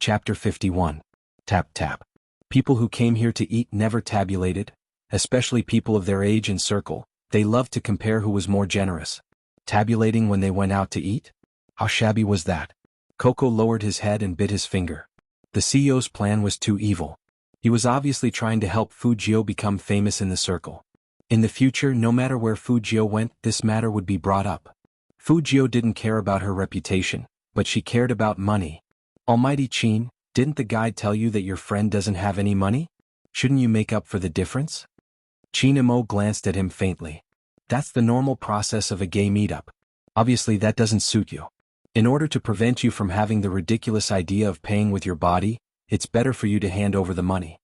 Chapter 51. Tap Tap. People who came here to eat never tabulated, especially people of their age and circle. They loved to compare who was more generous. Tabulating when they went out to eat? How shabby was that? Coco lowered his head and bit his finger. The CEO's plan was too evil. He was obviously trying to help Fujio become famous in the circle. In the future, no matter where Fujio went, this matter would be brought up. Fujio didn't care about her reputation, but she cared about money. Almighty Qin, didn't the guide tell you that your friend doesn't have any money? Shouldn't you make up for the difference? Qin glanced at him faintly. That's the normal process of a gay meetup. Obviously that doesn't suit you. In order to prevent you from having the ridiculous idea of paying with your body, it's better for you to hand over the money.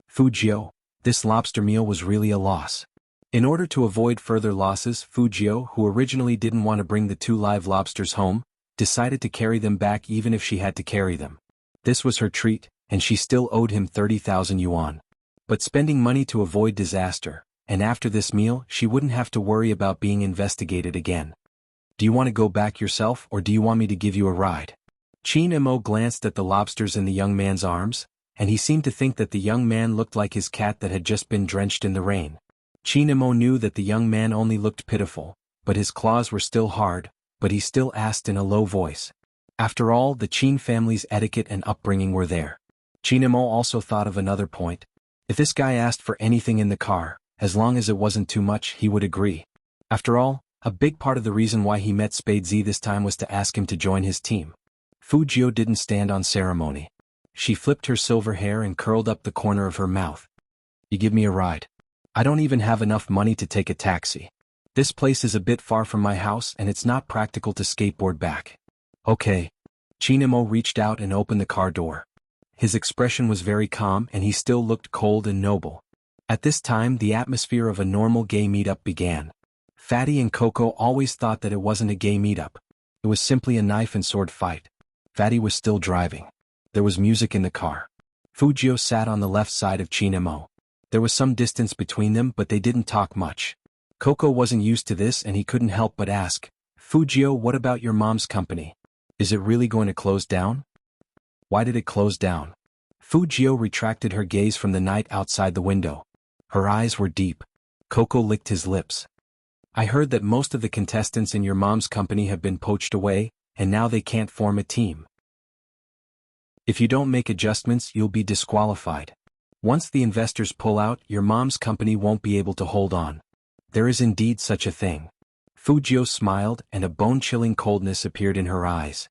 Fujio, this lobster meal was really a loss. In order to avoid further losses, Fujio, who originally didn't want to bring the 2 live lobsters home, decided to carry them back even if she had to carry them. This was her treat, and she still owed him 30,000 yuan. But spending money to avoid disaster, and after this meal she wouldn't have to worry about being investigated again. Do you want to go back yourself or do you want me to give you a ride? Qin glanced at the lobsters in the young man's arms, and he seemed to think that the young man looked like his cat that had just been drenched in the rain. Qin knew that the young man only looked pitiful, but his claws were still hard, but he still asked in a low voice. After all, the Qin family's etiquette and upbringing were there. Qin also thought of another point. If this guy asked for anything in the car, as long as it wasn't too much, he would agree. After all, a big part of the reason why he met Spade Z this time was to ask him to join his team. Fujio didn't stand on ceremony. She flipped her silver hair and curled up the corner of her mouth. You give me a ride. I don't even have enough money to take a taxi. This place is a bit far from my house and it's not practical to skateboard back. Okay. Qin reached out and opened the car door. His expression was very calm and he still looked cold and noble. At this time the atmosphere of a normal gay meetup began. Fatty and Coco always thought that it wasn't a gay meetup. It was simply a knife and sword fight. Fatty was still driving. There was music in the car. Fujio sat on the left side of Qin. There was some distance between them but they didn't talk much. Coco wasn't used to this and he couldn't help but ask, Fujio, what about your mom's company? Is it really going to close down? Why did it close down? Fujio retracted her gaze from the night outside the window. Her eyes were deep. Coco licked his lips. I heard that most of the contestants in your mom's company have been poached away, and now they can't form a team. If you don't make adjustments, you'll be disqualified. Once the investors pull out, your mom's company won't be able to hold on. There is indeed such a thing. Fujio smiled and a bone-chilling coldness appeared in her eyes.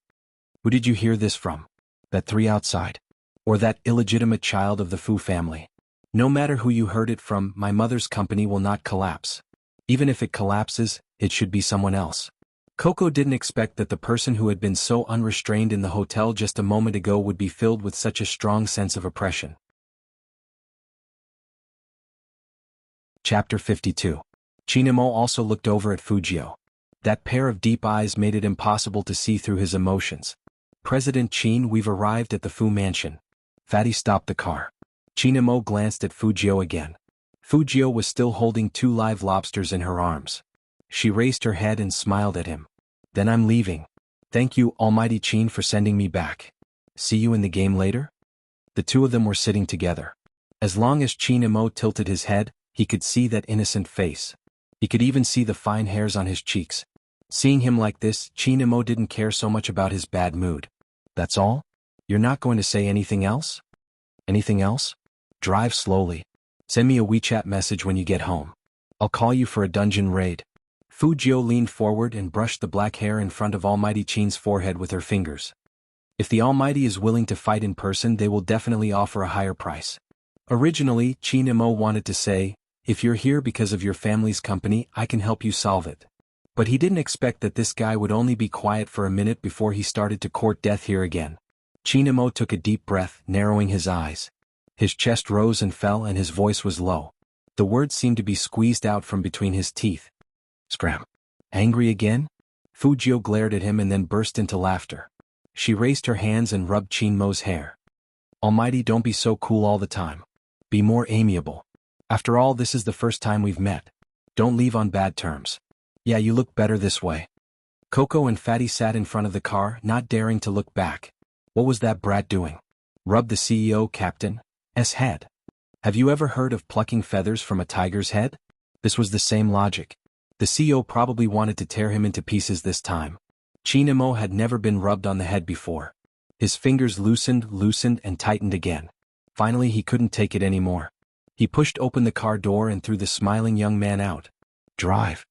Who did you hear this from? That 3 outside? Or that illegitimate child of the Fu family? No matter who you heard it from, my mother's company will not collapse. Even if it collapses, it should be someone else. Coco didn't expect that the person who had been so unrestrained in the hotel just a moment ago would be filled with such a strong sense of oppression. Chapter 52. Qin also looked over at Fujio. That pair of deep eyes made it impossible to see through his emotions. President Qin, we've arrived at the Fu mansion. Fatty stopped the car. Qin glanced at Fujio again. Fujio was still holding 2 live lobsters in her arms. She raised her head and smiled at him. Then I'm leaving. Thank you, Almighty Qin, for sending me back. See you in the game later? The 2 of them were sitting together. As long as Qin tilted his head, he could see that innocent face. He could even see the fine hairs on his cheeks. Seeing him like this, Qin didn't care so much about his bad mood. That's all? You're not going to say anything else? Anything else? Drive slowly. Send me a WeChat message when you get home. I'll call you for a dungeon raid. Fujio leaned forward and brushed the black hair in front of Almighty Qin's forehead with her fingers. If the Almighty is willing to fight in person, they will definitely offer a higher price. Originally, Qin wanted to say, if you're here because of your family's company, I can help you solve it. But he didn't expect that this guy would only be quiet for a minute before he started to court death here again. Qin took a deep breath, narrowing his eyes. His chest rose and fell and his voice was low. The words seemed to be squeezed out from between his teeth. Scram. Angry again? Fujio glared at him and then burst into laughter. She raised her hands and rubbed Qin's hair. Almighty, don't be so cool all the time. Be more amiable. After all, this is the first time we've met. Don't leave on bad terms. Yeah, you look better this way. Coco and Fatty sat in front of the car, not daring to look back. What was that brat doing? Rub the CEO captain's head. Have you ever heard of plucking feathers from a tiger's head? This was the same logic. The CEO probably wanted to tear him into pieces this time. Chinemo had never been rubbed on the head before. His fingers loosened and tightened again. Finally he couldn't take it anymore. He pushed open the car door and threw the smiling young man out. Drive.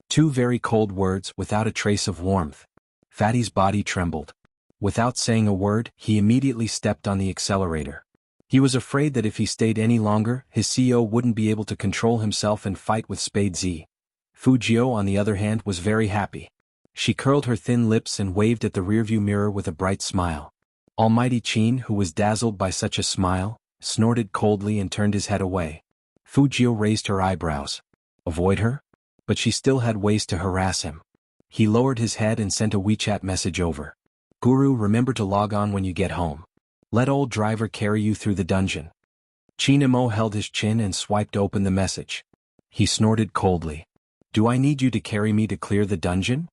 Two very cold words without a trace of warmth. Fatty's body trembled. Without saying a word, he immediately stepped on the accelerator. He was afraid that if he stayed any longer, his CEO wouldn't be able to control himself and fight with Spade Z. Fujio, on the other hand, was very happy. She curled her thin lips and waved at the rearview mirror with a bright smile. Almighty Qin, who was dazzled by such a smile, snorted coldly and turned his head away. Fujio raised her eyebrows. Avoid her? But she still had ways to harass him. He lowered his head and sent a WeChat message over. Guru, remember to log on when you get home. Let old driver carry you through the dungeon. Chinemo held his chin and swiped open the message. He snorted coldly. Do I need you to carry me to clear the dungeon?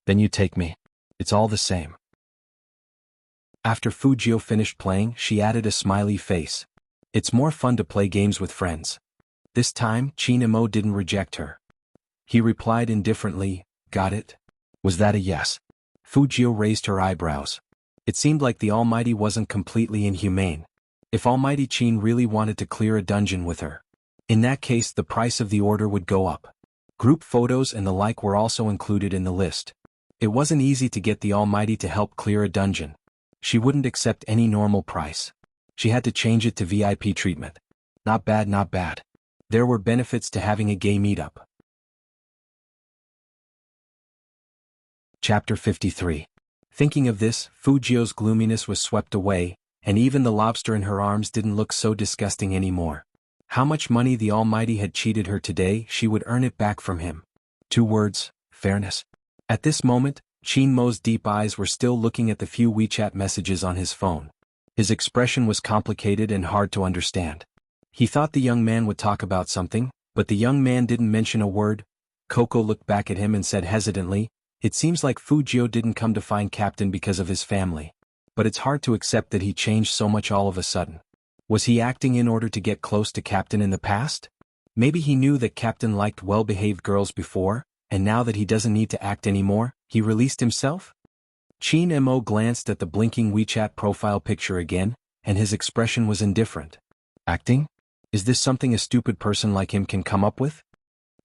Then you take me. It's all the same. After Fujio finished playing, she added a smiley face. It's more fun to play games with friends. This time, Chinemo didn't reject her. He replied indifferently, got it? Was that a yes? Fujio raised her eyebrows. It seemed like the Almighty wasn't completely inhumane. If Almighty Qin really wanted to clear a dungeon with her, in that case the price of the order would go up. Group photos and the like were also included in the list. It wasn't easy to get the Almighty to help clear a dungeon. She wouldn't accept any normal price. She had to change it to VIP treatment. Not bad, not bad. There were benefits to having a gay meetup. Chapter 53. Thinking of this, Fujio's gloominess was swept away, and even the lobster in her arms didn't look so disgusting anymore. How much money the Almighty had cheated her today, she would earn it back from him. 2 words, fairness. At this moment, Chinmo's deep eyes were still looking at the few WeChat messages on his phone. His expression was complicated and hard to understand. He thought the young man would talk about something, but the young man didn't mention a word. Coco looked back at him and said hesitantly, it seems like Fujio didn't come to find Captain because of his family. But it's hard to accept that he changed so much all of a sudden. Was he acting in order to get close to Captain in the past? Maybe he knew that Captain liked well-behaved girls before, and now that he doesn't need to act anymore, he released himself? Chinemo glanced at the blinking WeChat profile picture again, and his expression was indifferent. Acting? Is this something a stupid person like him can come up with?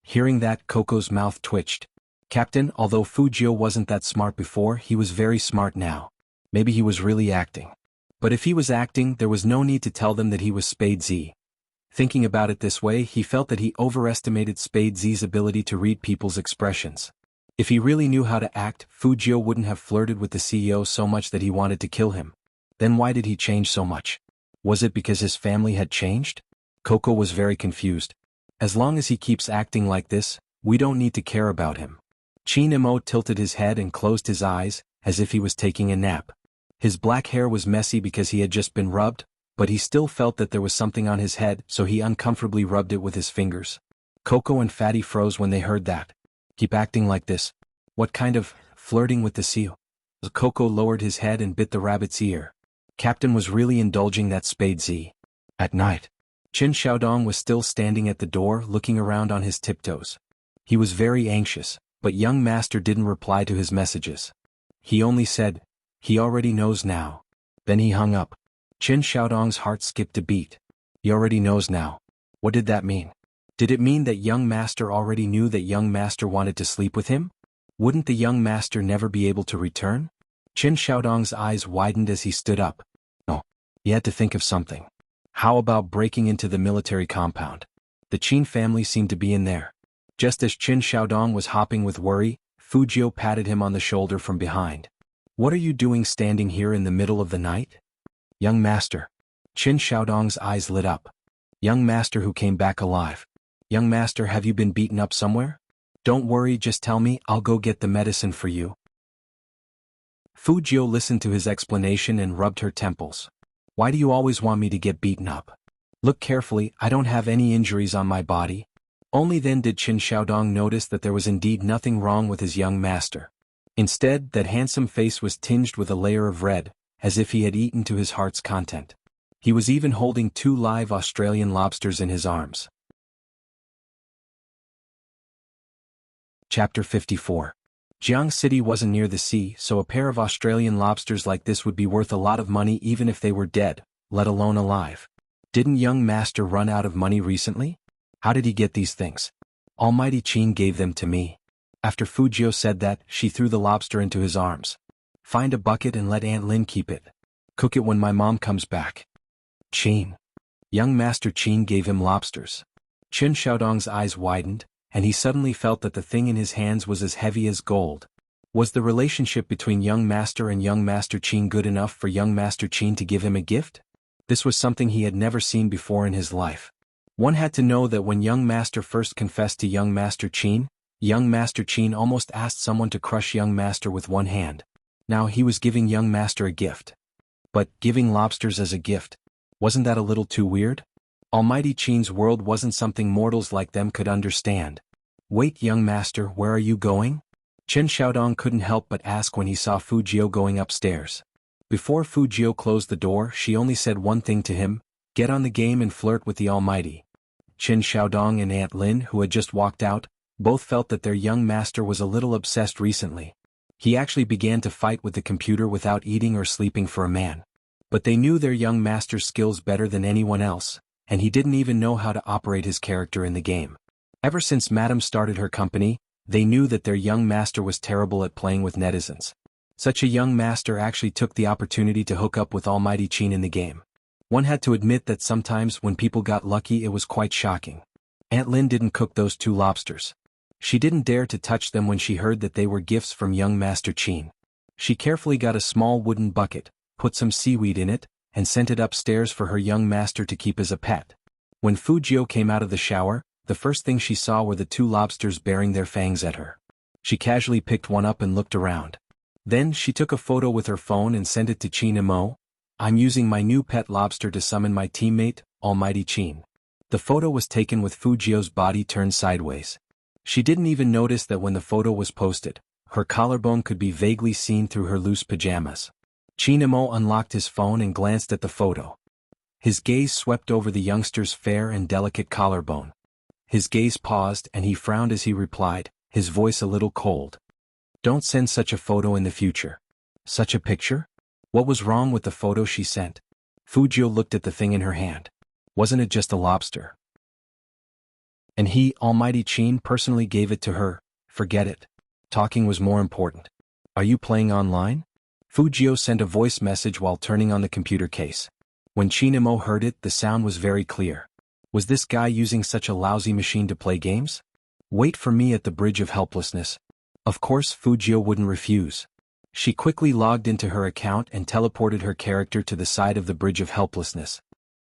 Hearing that, Coco's mouth twitched. Captain, although Fujio wasn't that smart before, he was very smart now. Maybe he was really acting. But if he was acting, there was no need to tell them that he was Spade Z. Thinking about it this way, he felt that he overestimated Spade Z's ability to read people's expressions. If he really knew how to act, Fujio wouldn't have flirted with the CEO so much that he wanted to kill him. Then why did he change so much? Was it because his family had changed? Coco was very confused. As long as he keeps acting like this, we don't need to care about him. Chinemo tilted his head and closed his eyes, as if he was taking a nap. His black hair was messy because he had just been rubbed, but he still felt that there was something on his head, so he uncomfortably rubbed it with his fingers. Coco and Fatty froze when they heard that. Keep acting like this. What kind of flirting with the seal? Coco lowered his head and bit the rabbit's ear. Captain was really indulging that Spade Z. At night, Qin Xiaodong was still standing at the door looking around on his tiptoes. He was very anxious, but young master didn't reply to his messages. He only said, he already knows now. Then he hung up. Qin Xiaodong's heart skipped a beat. He already knows now. What did that mean? Did it mean that young master already knew that young master wanted to sleep with him? Wouldn't the young master never be able to return? Qin Xiaodong's eyes widened as he stood up. No. He had to think of something. How about breaking into the military compound? The Qin family seemed to be in there. Just as Qin Xiaodong was hopping with worry, Fujio patted him on the shoulder from behind. What are you doing standing here in the middle of the night? Young master. Qin Xiaodong's eyes lit up. Young master who came back alive. Young master, have you been beaten up somewhere? Don't worry, just tell me, I'll go get the medicine for you. Fujio listened to his explanation and rubbed her temples. Why do you always want me to get beaten up? Look carefully, I don't have any injuries on my body. Only then did Qin Xiaodong notice that there was indeed nothing wrong with his young master. Instead, that handsome face was tinged with a layer of red, as if he had eaten to his heart's content. He was even holding 2 live Australian lobsters in his arms. Chapter 54. Jianghu City wasn't near the sea, so a pair of Australian lobsters like this would be worth a lot of money even if they were dead, let alone alive. Didn't young master run out of money recently? How did he get these things? Almighty Qin gave them to me. After Fujio said that, she threw the lobster into his arms. Find a bucket and let Aunt Lin keep it. Cook it when my mom comes back. Qin. Young master Qin gave him lobsters. Qin Xiaodong's eyes widened, and he suddenly felt that the thing in his hands was as heavy as gold. Was the relationship between young master and young master Qin good enough for young master Qin to give him a gift? This was something he had never seen before in his life. One had to know that when young master first confessed to young master Qin almost asked someone to crush young master with one hand. Now he was giving young master a gift. But giving lobsters as a gift, wasn't that a little too weird? Almighty Qin's world wasn't something mortals like them could understand. Wait, young master, where are you going? Qin Xiaodong couldn't help but ask when he saw Fujio going upstairs. Before Fujio closed the door, she only said one thing to him: get on the game and flirt with the Almighty. Qin Xiaodong and Aunt Lin, who had just walked out, both felt that their young master was a little obsessed recently. He actually began to fight with the computer without eating or sleeping for a man. But they knew their young master's skills better than anyone else, and he didn't even know how to operate his character in the game. Ever since Madame started her company, they knew that their young master was terrible at playing with netizens. Such a young master actually took the opportunity to hook up with Almighty Qin in the game. One had to admit that sometimes when people got lucky it was quite shocking. Aunt Lin didn't cook those 2 lobsters. She didn't dare to touch them when she heard that they were gifts from young master Qin. She carefully got a small wooden bucket, put some seaweed in it, and sent it upstairs for her young master to keep as a pet. When Fujio came out of the shower, the first thing she saw were the 2 lobsters baring their fangs at her. She casually picked one up and looked around. Then she took a photo with her phone and sent it to Qin Imo. I'm using my new pet lobster to summon my teammate, Almighty Qin. The photo was taken with Fujio's body turned sideways. She didn't even notice that when the photo was posted, her collarbone could be vaguely seen through her loose pajamas. Qin Imo unlocked his phone and glanced at the photo. His gaze swept over the youngster's fair and delicate collarbone. His gaze paused and he frowned as he replied, his voice a little cold. Don't send such a photo in the future. Such a picture? What was wrong with the photo she sent? Fujio looked at the thing in her hand. Wasn't it just a lobster? And he, Almighty Qin, personally gave it to her. Forget it. Talking was more important. Are you playing online? Fujio sent a voice message while turning on the computer case. When Qin Imo heard it, the sound was very clear. Was this guy using such a lousy machine to play games? Wait for me at the Bridge of Helplessness. Of course Fujio wouldn't refuse. She quickly logged into her account and teleported her character to the side of the Bridge of Helplessness.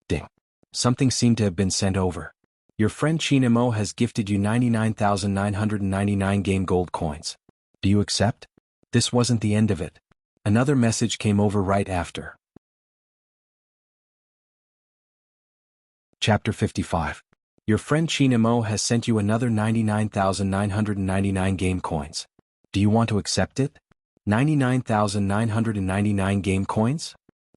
Ding. Something seemed to have been sent over. Your friend Qin Imo has gifted you 99,999 game gold coins. Do you accept? This wasn't the end of it. Another message came over right after. Chapter 55. Your friend Qin Imo has sent you another 99,999 game coins. Do you want to accept it? 99,999 game coins?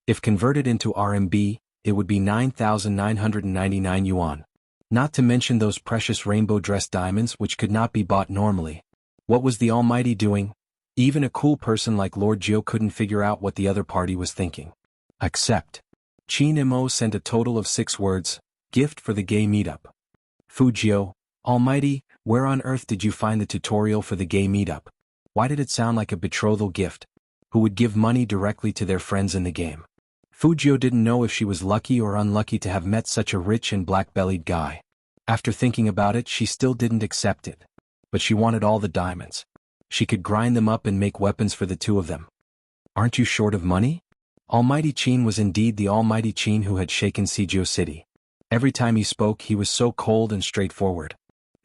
If converted into RMB, it would be 9,999 yuan. Not to mention those precious rainbow dress diamonds which could not be bought normally. What was the Almighty doing? Even a cool person like Lord Jiu couldn't figure out what the other party was thinking. Accept. Qin Imo sent a total of 6 words, gift for the gay meetup. Fujio, Almighty, where on earth did you find the tutorial for the gay meetup? Why did it sound like a betrothal gift? Who would give money directly to their friends in the game? Fujio didn't know if she was lucky or unlucky to have met such a rich and black-bellied guy. After thinking about it, she still didn't accept it. But she wanted all the diamonds. She could grind them up and make weapons for the 2 of them. Aren't you short of money? Almighty Qin was indeed the Almighty Qin who had shaken Sijio City. Every time he spoke he was so cold and straightforward.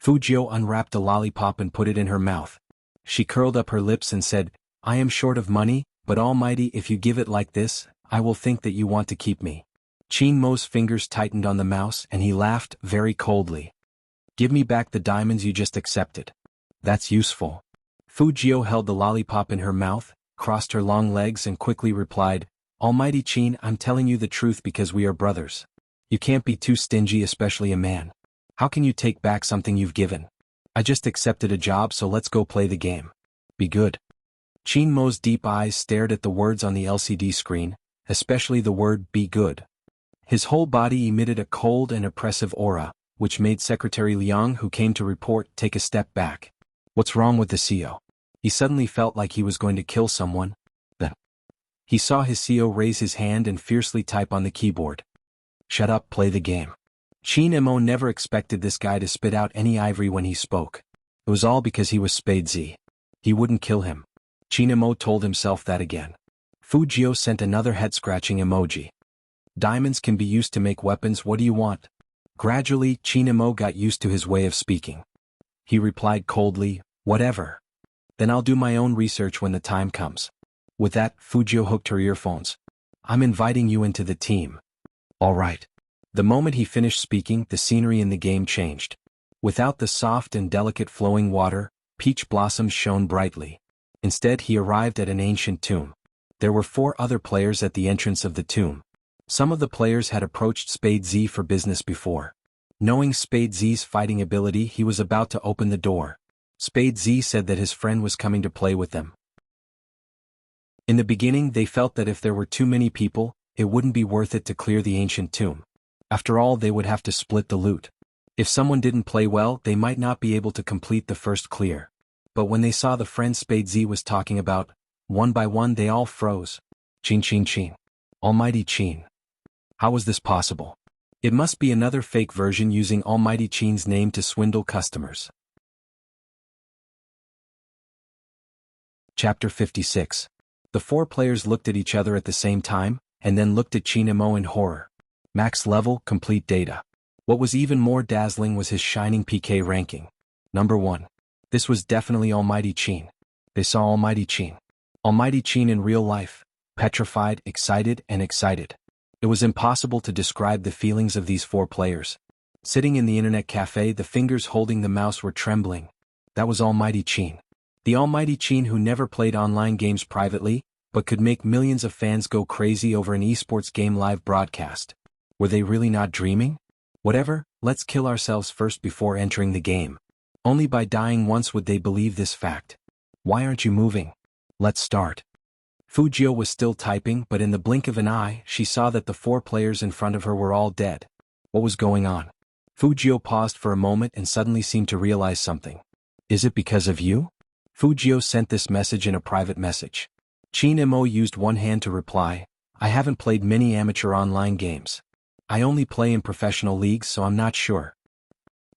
Fujio unwrapped a lollipop and put it in her mouth. She curled up her lips and said, I am short of money, but Almighty, if you give it like this, I will think that you want to keep me. Qin Mo's fingers tightened on the mouse and he laughed very coldly. Give me back the diamonds you just accepted. That's useful. Fujio held the lollipop in her mouth, crossed her long legs and quickly replied, Almighty Qin, I'm telling you the truth because we are brothers. You can't be too stingy, especially a man. How can you take back something you've given? I just accepted a job, so let's go play the game. Be good. Qin Mo's deep eyes stared at the words on the LCD screen, especially the word be good. His whole body emitted a cold and oppressive aura, which made Secretary Liang, who came to report, take a step back. What's wrong with the CEO? He suddenly felt like he was going to kill someone. Then he saw his CEO raise his hand and fiercely type on the keyboard. Shut up, play the game. Qin Mo never expected this guy to spit out any ivory when he spoke. It was all because he was Spade Z. He wouldn't kill him. Qin Mo told himself that again. Fu Jiao sent another head-scratching emoji. Diamonds can be used to make weapons, what do you want? Gradually, Qin Mo got used to his way of speaking. He replied coldly, whatever. Then I'll do my own research when the time comes. With that, Fu Jiao hooked her earphones. I'm inviting you into the team. All right. The moment he finished speaking, the scenery in the game changed. Without the soft and delicate flowing water, peach blossoms shone brightly. Instead, he arrived at an ancient tomb. There were 4 other players at the entrance of the tomb. Some of the players had approached Spade Z for business before. Knowing Spade Z's fighting ability, he was about to open the door. Spade Z said that his friend was coming to play with them. In the beginning, they felt that if there were too many people, it wouldn't be worth it to clear the ancient tomb. After all, they would have to split the loot. If someone didn't play well, they might not be able to complete the first clear. But when they saw the friend Spade Z was talking about, one by one they all froze. Qin. Almighty Qin. How was this possible? It must be another fake version using Almighty Qin's name to swindle customers. Chapter 56. The 4 players looked at each other at the same time, and then looked at Qin Mo in horror. Max level, complete data. What was even more dazzling was his shining PK ranking. Number 1. This was definitely Almighty Qin. They saw Almighty Qin. Almighty Qin in real life. Petrified, excited, and excited. It was impossible to describe the feelings of these 4 players. Sitting in the internet cafe, the fingers holding the mouse were trembling. That was Almighty Qin. The Almighty Qin who never played online games privately, but could make millions of fans go crazy over an esports game live broadcast. Were they really not dreaming? Whatever, let's kill ourselves first before entering the game. Only by dying once would they believe this fact. Why aren't you moving? Let's start. Fu Jiao was still typing, but in the blink of an eye, she saw that the 4 players in front of her were all dead. What was going on? Fu Jiao paused for a moment and suddenly seemed to realize something. Is it because of you? Fu Jiao sent this message in a private message. Qin Mo used one hand to reply, I haven't played many amateur online games. I only play in professional leagues, so I'm not sure.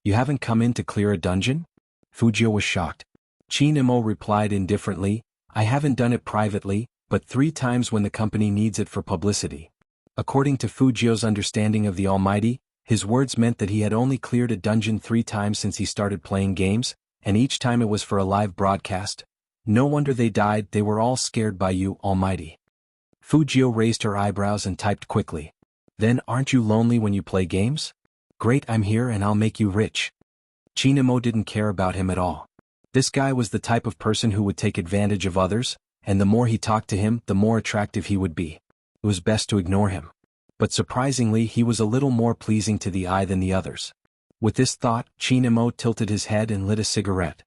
You haven't come in to clear a dungeon? Fu Jiao was shocked. Qin Mo replied indifferently, I haven't done it privately, but 3 times when the company needs it for publicity. According to Fu Jiao's understanding of the Almighty, his words meant that he had only cleared a dungeon 3 times since he started playing games, and each time it was for a live broadcast. No wonder they died, they were all scared by you, Almighty. Fu Jiao raised her eyebrows and typed quickly. Then, aren't you lonely when you play games? Great, I'm here and I'll make you rich. Qin Mo didn't care about him at all. This guy was the type of person who would take advantage of others, and the more he talked to him, the more attractive he would be. It was best to ignore him. But surprisingly, he was a little more pleasing to the eye than the others. With this thought, Qin Mo tilted his head and lit a cigarette.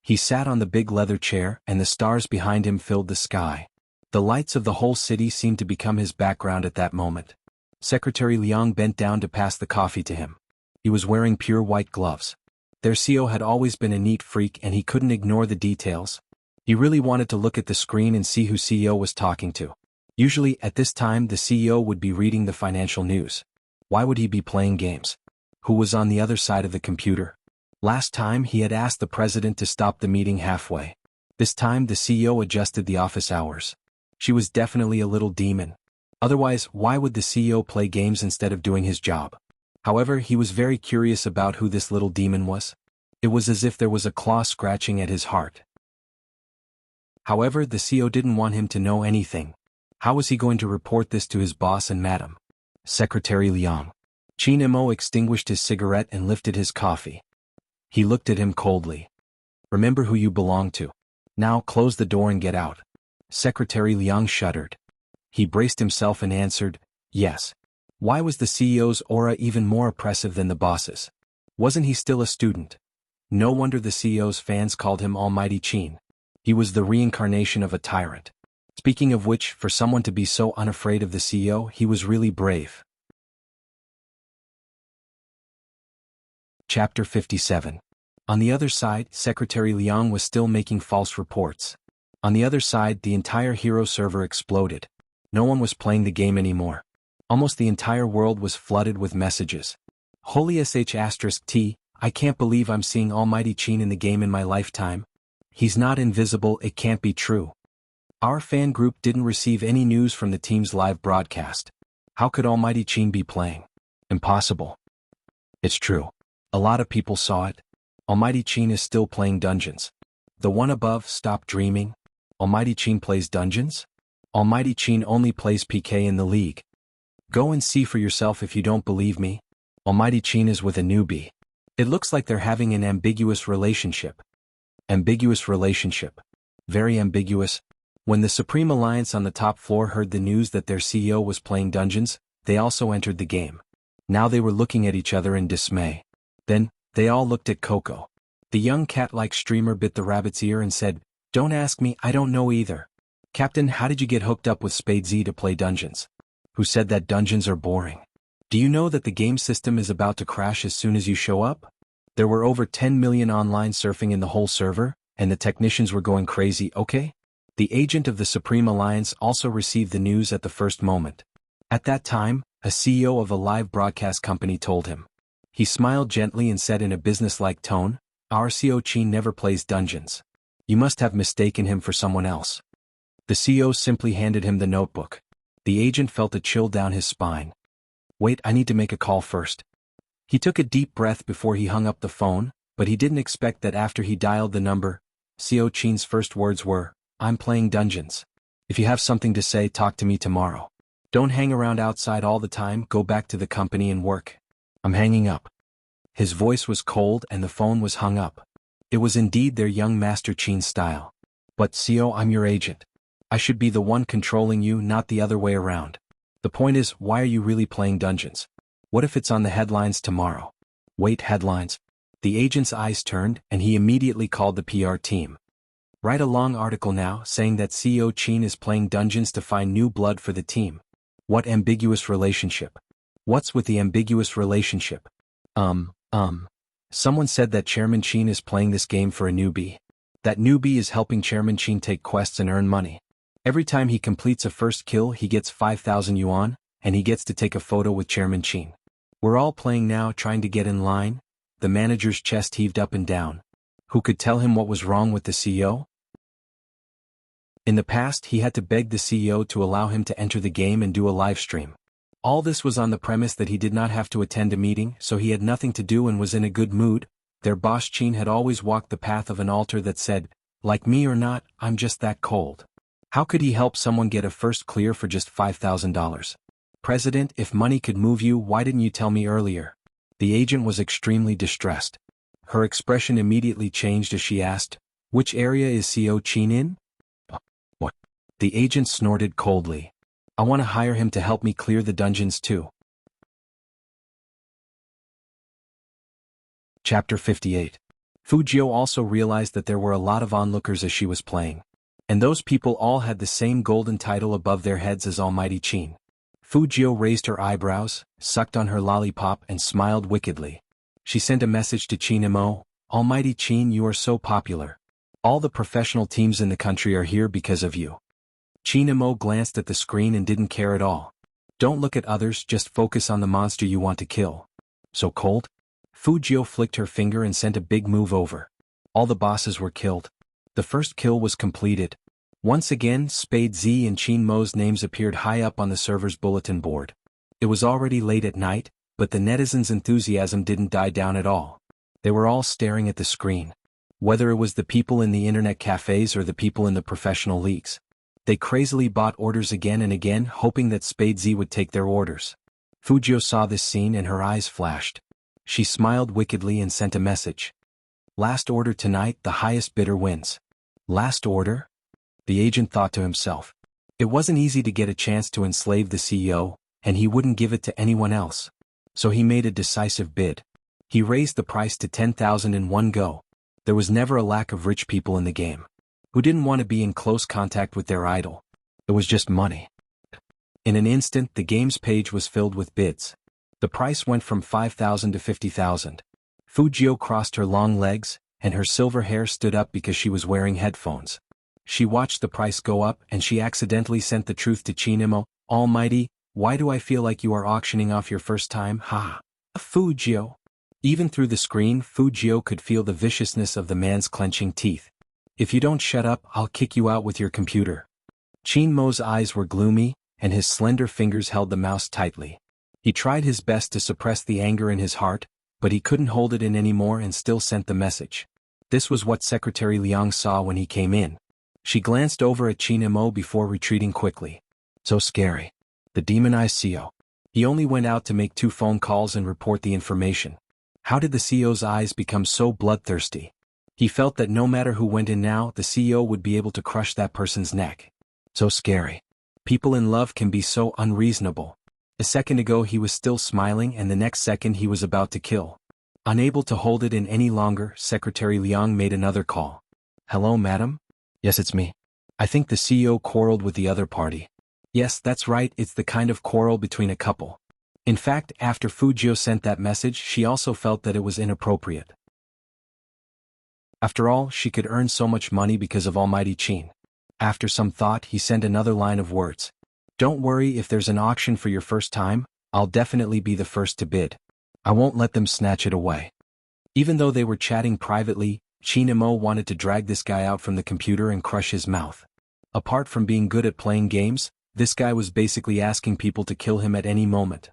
He sat on the big leather chair, and the stars behind him filled the sky. The lights of the whole city seemed to become his background at that moment. Secretary Liang bent down to pass the coffee to him. He was wearing pure white gloves. Their CEO had always been a neat freak and he couldn't ignore the details. He really wanted to look at the screen and see who CEO was talking to. Usually, at this time, the CEO would be reading the financial news. Why would he be playing games? Who was on the other side of the computer? Last time, he had asked the president to stop the meeting halfway. This time, the CEO adjusted the office hours. She was definitely a little demon. Otherwise, why would the CEO play games instead of doing his job? However, he was very curious about who this little demon was. It was as if there was a claw scratching at his heart. However, the CEO didn't want him to know anything. How was he going to report this to his boss and Madam Secretary Liang? Qin Mo extinguished his cigarette and lifted his coffee. He looked at him coldly. Remember who you belong to. Now close the door and get out. Secretary Liang shuddered. He braced himself and answered, yes. Why was the CEO's aura even more oppressive than the boss's? Wasn't he still a student? No wonder the CEO's fans called him Almighty Qin. He was the reincarnation of a tyrant. Speaking of which, for someone to be so unafraid of the CEO, he was really brave. Chapter 57. On the other side, Secretary Liang was still making false reports. On the other side, the entire hero server exploded. No one was playing the game anymore. Almost the entire world was flooded with messages. Holy sh*t, I can't believe I'm seeing Almighty Qin in the game in my lifetime. He's not invisible, it can't be true. Our fan group didn't receive any news from the team's live broadcast. How could Almighty Qin be playing? Impossible. It's true. A lot of people saw it. Almighty Qin is still playing dungeons. The one above, stop dreaming. Almighty Qin plays dungeons? Almighty Qin only plays PK in the league. Go and see for yourself if you don't believe me. Almighty Qin is with a newbie. It looks like they're having an ambiguous relationship. Ambiguous relationship. Very ambiguous. When the Supreme Alliance on the top floor heard the news that their CEO was playing dungeons, they also entered the game. Now they were looking at each other in dismay. Then, they all looked at Coco. The young cat-like streamer bit the rabbit's ear and said, "Don't ask me, I don't know either. Captain, how did you get hooked up with Spade Z to play dungeons? Who said that dungeons are boring? Do you know that the game system is about to crash as soon as you show up?" There were over 10 million online surfing in the whole server, and the technicians were going crazy, okay? The agent of the Supreme Alliance also received the news at the first moment. At that time, a CEO of a live broadcast company told him. He smiled gently and said in a business-like tone, "Our CEO Qin never plays dungeons. You must have mistaken him for someone else." The CEO simply handed him the notebook. The agent felt a chill down his spine. "Wait, I need to make a call first." He took a deep breath before he hung up the phone, but he didn't expect that after he dialed the number, CEO Qin's first words were, "I'm playing dungeons. If you have something to say, talk to me tomorrow. Don't hang around outside all the time, go back to the company and work." "I'm hanging up." His voice was cold and the phone was hung up. It was indeed their young master Qin style. "But CEO, I'm your agent. I should be the one controlling you, not the other way around. The point is, why are you really playing dungeons? What if it's on the headlines tomorrow?" "Wait, headlines?" The agent's eyes turned and he immediately called the PR team. "Write a long article now saying that CEO Qin is playing dungeons to find new blood for the team." "What ambiguous relationship? What's with the ambiguous relationship?" Someone said that Chairman Qin is playing this game for a newbie. That newbie is helping Chairman Qin take quests and earn money. Every time he completes a first kill he gets 5,000 yuan, and he gets to take a photo with Chairman Qin. "We're all playing now, trying to get in line." The manager's chest heaved up and down. Who could tell him what was wrong with the CEO? In the past he had to beg the CEO to allow him to enter the game and do a live stream. All this was on the premise that he did not have to attend a meeting, so he had nothing to do and was in a good mood. Their boss Qin had always walked the path of an altar that said, "Like me or not, I'm just that cold." How could he help someone get a first clear for just $5,000? "President, if money could move you, why didn't you tell me earlier?" The agent was extremely distressed. Her expression immediately changed as she asked, "Which area is CEO Qin in?" "What?" The agent snorted coldly. "I want to hire him to help me clear the dungeons too." Chapter 58. Fujio also realized that there were a lot of onlookers as she was playing. And those people all had the same golden title above their heads as Almighty Qin. Fujio raised her eyebrows, sucked on her lollipop and smiled wickedly. She sent a message to Qin Mo, "Almighty Qin, you are so popular. All the professional teams in the country are here because of you." Qin Mo glanced at the screen and didn't care at all. "Don't look at others, just focus on the monster you want to kill." "So cold?" Fujio flicked her finger and sent a big move over. All the bosses were killed. The first kill was completed. Once again, Spade Z and Qin Mo's names appeared high up on the server's bulletin board. It was already late at night, but the netizens' enthusiasm didn't die down at all. They were all staring at the screen. Whether it was the people in the internet cafes or the people in the professional leagues. They crazily bought orders again and again, hoping that Spade Z would take their orders. Fujio saw this scene and her eyes flashed. She smiled wickedly and sent a message. "Last order tonight, the highest bidder wins." Last order? The agent thought to himself. It wasn't easy to get a chance to enslave the CEO, and he wouldn't give it to anyone else. So he made a decisive bid. He raised the price to 10,000 in one go. There was never a lack of rich people in the game. Who didn't want to be in close contact with their idol? It was just money. In an instant, the game's page was filled with bids. The price went from 5,000 to 50,000. Fujio crossed her long legs, and her silver hair stood up because she was wearing headphones. She watched the price go up and she accidentally sent the truth to Chinemo. Almighty, why do I feel like you are auctioning off your first time? Ha! Fujio. Even through the screen, Fujio could feel the viciousness of the man's clenching teeth. If you don't shut up, I'll kick you out with your computer. Chinmo's eyes were gloomy, and his slender fingers held the mouse tightly. He tried his best to suppress the anger in his heart, but he couldn't hold it in anymore and still sent the message. This was what Secretary Liang saw when he came in. She glanced over at Chinemo before retreating quickly. So scary. The demonized CEO. He only went out to make 2 phone calls and report the information. How did the CEO's eyes become so bloodthirsty? He felt that no matter who went in now, the CEO would be able to crush that person's neck. So scary. People in love can be so unreasonable. A second ago he was still smiling and the next second he was about to kill. Unable to hold it in any longer, Secretary Liang made another call. Hello, madam? Yes, it's me. I think the CEO quarreled with the other party. Yes, that's right, it's the kind of quarrel between a couple. In fact, after Fujio sent that message, she also felt that it was inappropriate. After all, she could earn so much money because of Almighty Qin. After some thought, he sent another line of words. Don't worry, if there's an auction for your first time, I'll definitely be the first to bid. I won't let them snatch it away. Even though they were chatting privately, Chinemo wanted to drag this guy out from the computer and crush his mouth. Apart from being good at playing games, this guy was basically asking people to kill him at any moment.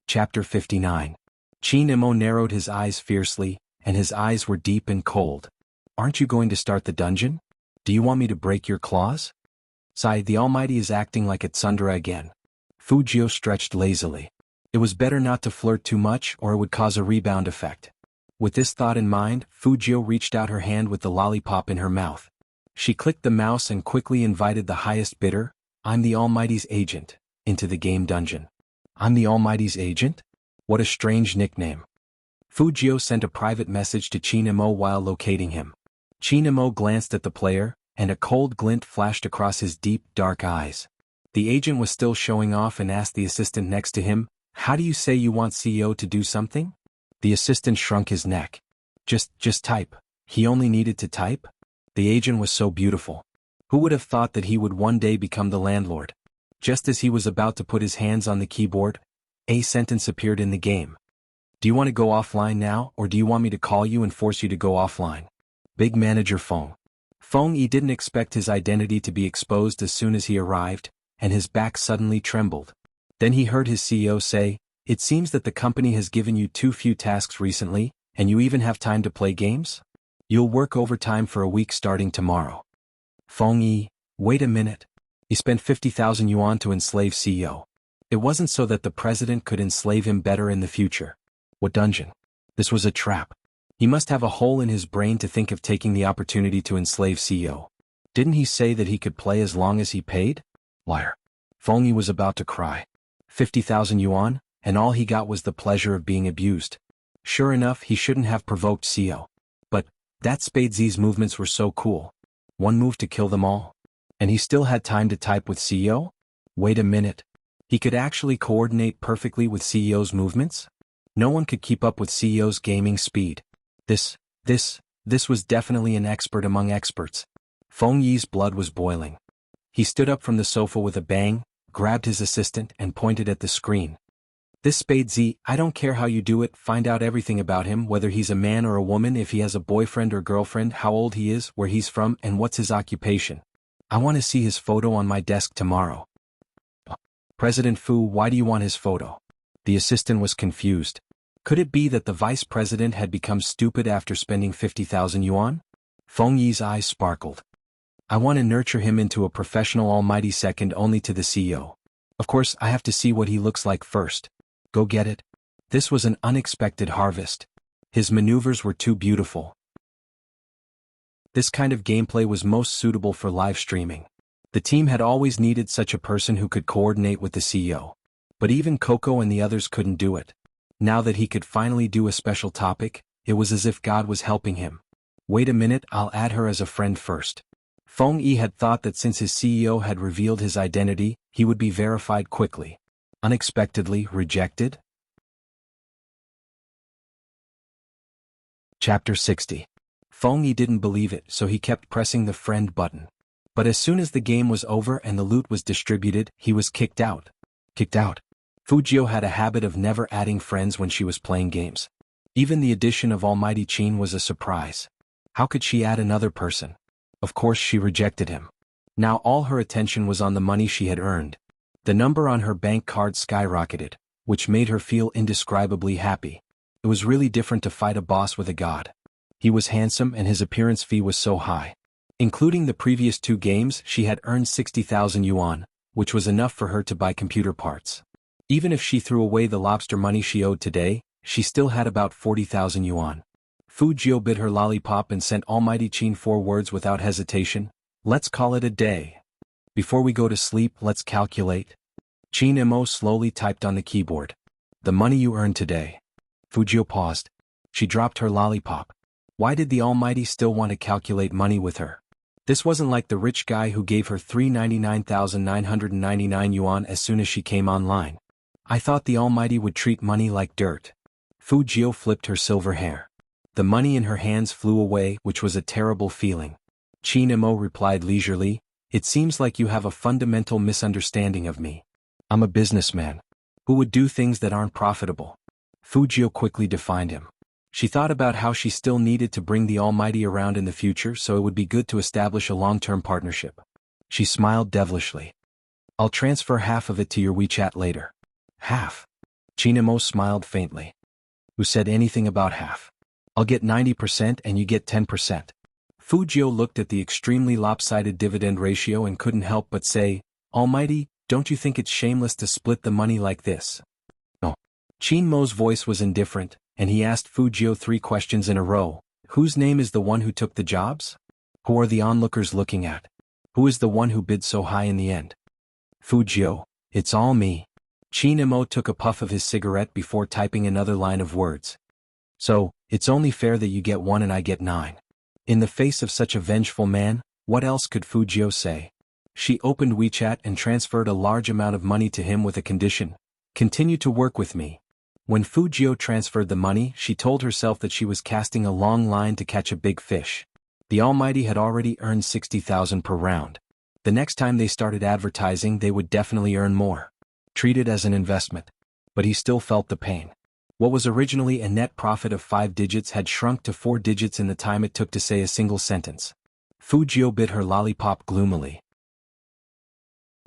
Chapter 59. Chinemo narrowed his eyes fiercely, and his eyes were deep and cold. Aren't you going to start the dungeon? Do you want me to break your claws? Sigh, the Almighty is acting like a tsundere again. Fujio stretched lazily. It was better not to flirt too much or it would cause a rebound effect. With this thought in mind, Fujio reached out her hand with the lollipop in her mouth. She clicked the mouse and quickly invited the highest bidder, I'm the Almighty's agent, into the game dungeon. I'm the Almighty's agent? What a strange nickname. Fujio sent a private message to Chinemo while locating him. Chinemo glanced at the player, and a cold glint flashed across his deep, dark eyes. The agent was still showing off and asked the assistant next to him, How do you say you want CEO to do something? The assistant shrunk his neck. Just type. He only needed to type? The agent was so beautiful. Who would have thought that he would one day become the landlord? Just as he was about to put his hands on the keyboard, a sentence appeared in the game. Do you want to go offline now, or do you want me to call you and force you to go offline? Big manager Feng. Feng Yi didn't expect his identity to be exposed as soon as he arrived, and his back suddenly trembled. Then he heard his CEO say, It seems that the company has given you too few tasks recently, and you even have time to play games? You'll work overtime for a week starting tomorrow. Feng Yi, wait a minute. He spent 50,000 yuan to enslave CEO. It wasn't so that the president could enslave him better in the future. What dungeon? This was a trap. He must have a hole in his brain to think of taking the opportunity to enslave CEO. Didn't he say that he could play as long as he paid? Liar. Feng Yi was about to cry. 50,000 yuan, and all he got was the pleasure of being abused. Sure enough, he shouldn't have provoked CEO. But that Spadezi's movements were so cool. One move to kill them all. And he still had time to type with CEO? Wait a minute. He could actually coordinate perfectly with CEO's movements? No one could keep up with CEO's gaming speed. This was definitely an expert among experts. Feng Yi's blood was boiling. He stood up from the sofa with a bang, grabbed his assistant and pointed at the screen. This Spadezi, I don't care how you do it, find out everything about him, whether he's a man or a woman, if he has a boyfriend or girlfriend, how old he is, where he's from, and what's his occupation. I want to see his photo on my desk tomorrow. President Fu, why do you want his photo? The assistant was confused. Could it be that the vice president had become stupid after spending 50,000 yuan? Feng Yi's eyes sparkled. I want to nurture him into a professional almighty second only to the CEO. Of course, I have to see what he looks like first. Go get it. This was an unexpected harvest. His maneuvers were too beautiful. This kind of gameplay was most suitable for live streaming. The team had always needed such a person who could coordinate with the CEO. But even Coco and the others couldn't do it. Now that he could finally do a special topic, it was as if God was helping him. Wait a minute, I'll add her as a friend first. Feng Yi had thought that since his CEO had revealed his identity, he would be verified quickly. Unexpectedly rejected? Chapter 60. Feng Yi didn't believe it, so he kept pressing the friend button. But as soon as the game was over and the loot was distributed, he was kicked out. Kicked out. Fujio had a habit of never adding friends when she was playing games. Even the addition of Almighty Qin was a surprise. How could she add another person? Of course she rejected him. Now all her attention was on the money she had earned. The number on her bank card skyrocketed, which made her feel indescribably happy. It was really different to fight a boss with a god. He was handsome and his appearance fee was so high. Including the previous 2 games, she had earned 60,000 yuan, which was enough for her to buy computer parts. Even if she threw away the lobster money she owed today, she still had about 40,000 yuan. Fujio bit her lollipop and sent Almighty Qin 4 words without hesitation. Let's call it a day. Before we go to sleep, let's calculate. Qin Mo slowly typed on the keyboard. The money you earned today. Fujio paused. She dropped her lollipop. Why did the Almighty still want to calculate money with her? This wasn't like the rich guy who gave her 399,999 yuan as soon as she came online. I thought the Almighty would treat money like dirt. Fujio flipped her silver hair. The money in her hands flew away, which was a terrible feeling. Qin Mo replied leisurely, it seems like you have a fundamental misunderstanding of me. I'm a businessman. Who would do things that aren't profitable? Fujio quickly defined him. She thought about how she still needed to bring the Almighty around in the future, so it would be good to establish a long-term partnership. She smiled devilishly. I'll transfer half of it to your WeChat later. Half? Qin Mo smiled faintly. Who said anything about half? I'll get 90% and you get 10%. Fujio looked at the extremely lopsided dividend ratio and couldn't help but say, Almighty, don't you think it's shameless to split the money like this? No. Qin Mo's voice was indifferent, and he asked Fujio 3 questions in a row. Whose name is the one who took the jobs? Who are the onlookers looking at? Who is the one who bid so high in the end? Fujio, it's all me. Qin Mo took a puff of his cigarette before typing another line of words. So, it's only fair that you get 1 and I get 9. In the face of such a vengeful man, what else could Fujio say? She opened WeChat and transferred a large amount of money to him with a condition. Continue to work with me. When Fujio transferred the money, she told herself that she was casting a long line to catch a big fish. The Almighty had already earned 60,000 per round. The next time they started advertising, they would definitely earn more. Treat it as an investment. But he still felt the pain. What was originally a net profit of 5 digits had shrunk to 4 digits in the time it took to say a single sentence. Fujio bit her lollipop gloomily.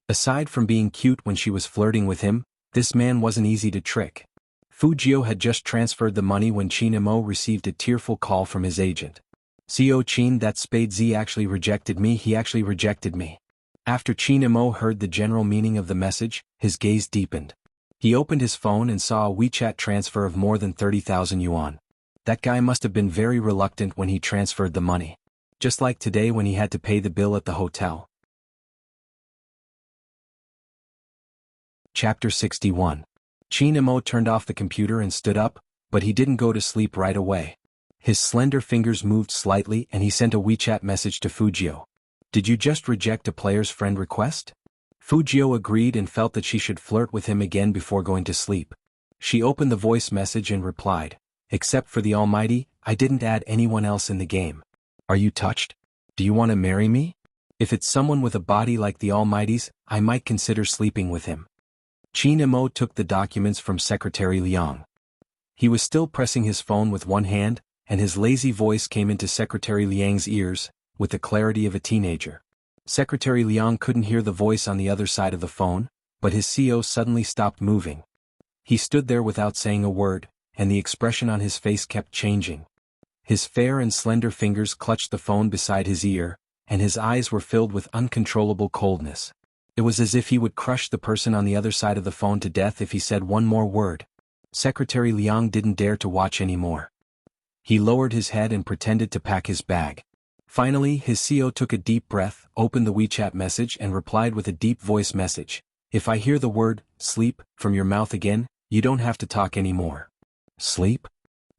Aside from being cute when she was flirting with him, this man wasn't easy to trick. Fujio had just transferred the money when Qin Mo received a tearful call from his agent. CO Qin, that Spade Z actually rejected me, he actually rejected me. After Qin Mo heard the general meaning of the message, his gaze deepened. He opened his phone and saw a WeChat transfer of more than 30,000 yuan. That guy must have been very reluctant when he transferred the money. Just like today when he had to pay the bill at the hotel. Chapter 61. Qin Mo turned off the computer and stood up, but he didn't go to sleep right away. His slender fingers moved slightly and he sent a WeChat message to Fujio. Did you just reject a player's friend request? Fujio agreed and felt that she should flirt with him again before going to sleep. She opened the voice message and replied, except for the Almighty, I didn't add anyone else in the game. Are you touched? Do you want to marry me? If it's someone with a body like the Almighty's, I might consider sleeping with him. Qin Mo took the documents from Secretary Liang. He was still pressing his phone with one hand, and his lazy voice came into Secretary Liang's ears, with the clarity of a teenager. Secretary Liang couldn't hear the voice on the other side of the phone, but his CO suddenly stopped moving. He stood there without saying a word, and the expression on his face kept changing. His fair and slender fingers clutched the phone beside his ear, and his eyes were filled with uncontrollable coldness. It was as if he would crush the person on the other side of the phone to death if he said one more word. Secretary Liang didn't dare to watch anymore. He lowered his head and pretended to pack his bag. Finally, his CO took a deep breath, opened the WeChat message and replied with a deep voice message. If I hear the word, sleep, from your mouth again, you don't have to talk anymore. Sleep?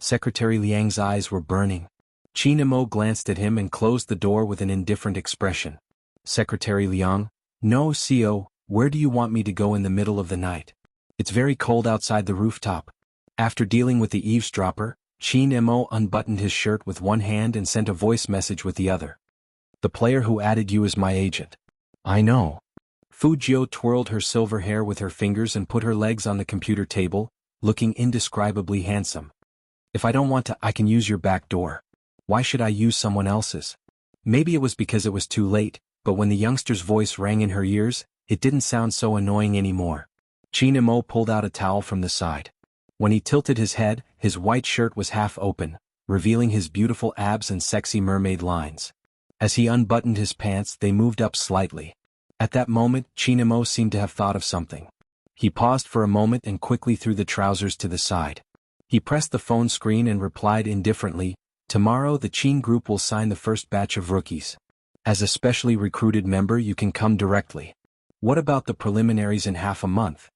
Secretary Liang's eyes were burning. Qin Mo glanced at him and closed the door with an indifferent expression. Secretary Liang? No, CO, where do you want me to go in the middle of the night? It's very cold outside the rooftop. After dealing with the eavesdropper, Qin Mo unbuttoned his shirt with one hand and sent a voice message with the other. The player who added you is my agent. I know. Fu Jiu twirled her silver hair with her fingers and put her legs on the computer table, looking indescribably handsome. If I don't want to, I can use your back door. Why should I use someone else's? Maybe it was because it was too late, but when the youngster's voice rang in her ears, it didn't sound so annoying anymore. Qin Mo pulled out a towel from the side. When he tilted his head, his white shirt was half open, revealing his beautiful abs and sexy mermaid lines. As he unbuttoned his pants, they moved up slightly. At that moment, Qin Mo seemed to have thought of something. He paused for a moment and quickly threw the trousers to the side. He pressed the phone screen and replied indifferently, tomorrow the Qin group will sign the first batch of rookies. As a specially recruited member you can come directly. What about the preliminaries in half a month?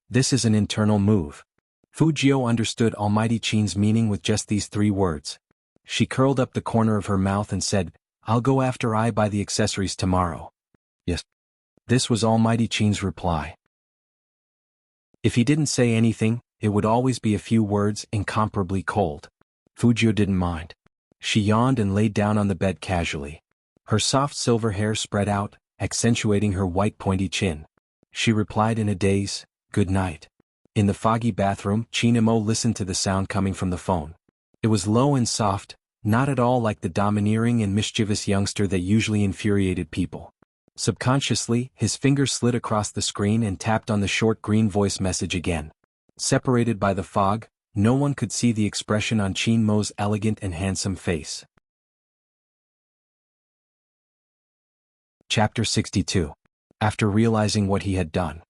This is an internal move. Fu Jiu understood Almighty Qin's meaning with just these 3 words. She curled up the corner of her mouth and said, I'll go after I buy the accessories tomorrow. Yes. This was Almighty Qin's reply. If he didn't say anything, it would always be a few words, incomparably cold. Fu Jiu didn't mind. She yawned and laid down on the bed casually. Her soft silver hair spread out, accentuating her white pointy chin. She replied in a daze, good night. In the foggy bathroom, Qin Mo listened to the sound coming from the phone. It was low and soft, not at all like the domineering and mischievous youngster that usually infuriated people. Subconsciously, his finger slid across the screen and tapped on the short green voice message again. Separated by the fog, no one could see the expression on Qin Mo's elegant and handsome face. Chapter 62. After realizing what he had done,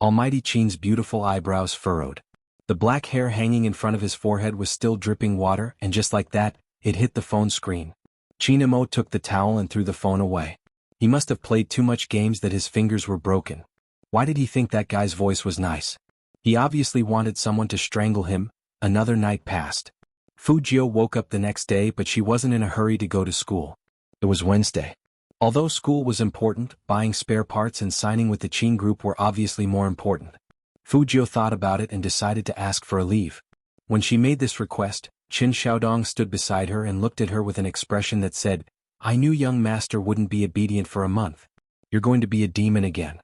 Almighty Qin's beautiful eyebrows furrowed. The black hair hanging in front of his forehead was still dripping water, and just like that, it hit the phone screen. Qin Mo took the towel and threw the phone away. He must have played too much games that his fingers were broken. Why did he think that guy's voice was nice? He obviously wanted someone to strangle him. Another night passed. Fu Jiu woke up the next day, but she wasn't in a hurry to go to school. It was Wednesday. Although school was important, buying spare parts and signing with the Qin group were obviously more important. Fu Jiu thought about it and decided to ask for a leave. When she made this request, Qin Xiaodong stood beside her and looked at her with an expression that said, I knew young master wouldn't be obedient for a month. You're going to be a demon again.